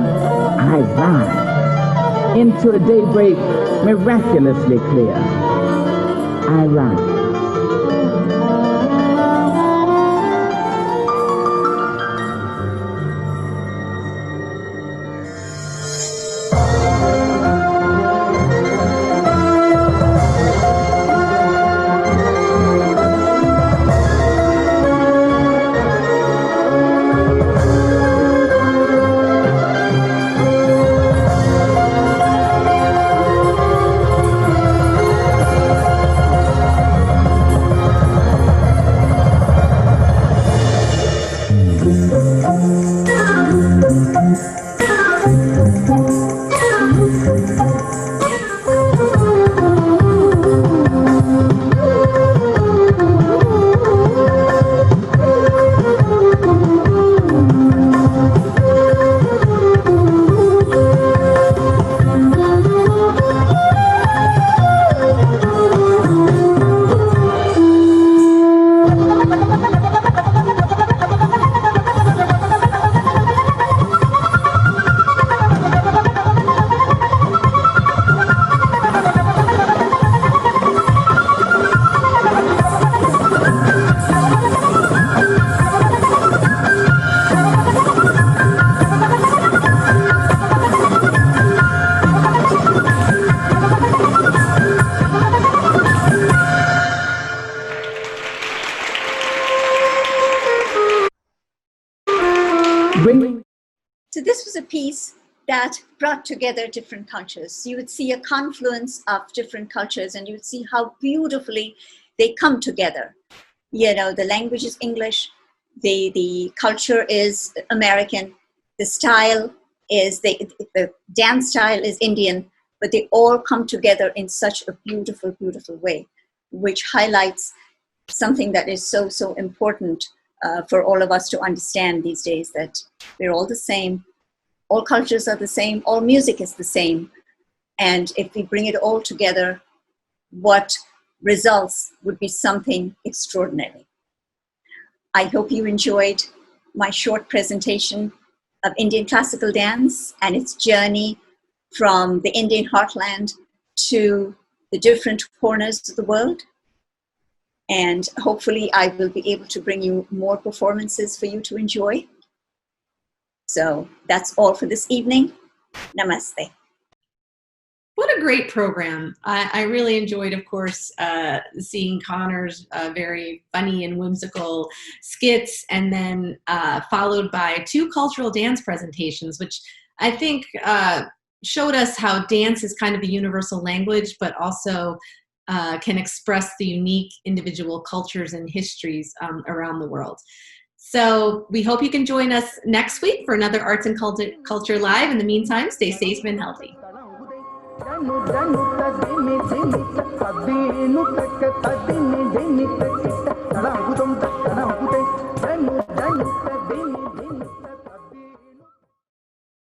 I rise. Into a daybreak miraculously clear, I rise. brought together different cultures. You would see a confluence of different cultures, and you would see how beautifully they come together. You know, the language is English, the culture is American, the style is, the dance style is Indian, but they all come together in such a beautiful, beautiful way, which highlights something that is so, so important for all of us to understand these days, that we're all the same, all cultures are the same, all music is the same. And if we bring it all together, what results would be something extraordinary. I hope you enjoyed my short presentation of Indian classical dance and its journey from the Indian heartland to the different corners of the world. And hopefully I will be able to bring you more performances for you to enjoy. So that's all for this evening. Namaste. What a great program. I really enjoyed, of course, seeing Conor's very funny and whimsical skits, and then followed by 2 cultural dance presentations, which I think showed us how dance is kind of a universal language, but also can express the unique individual cultures and histories around the world. So we hope you can join us next week for another Arts and Culture Live. In the meantime, stay safe and healthy. Danu danu ta dini dini ta dinu ta ka ta dini dini ta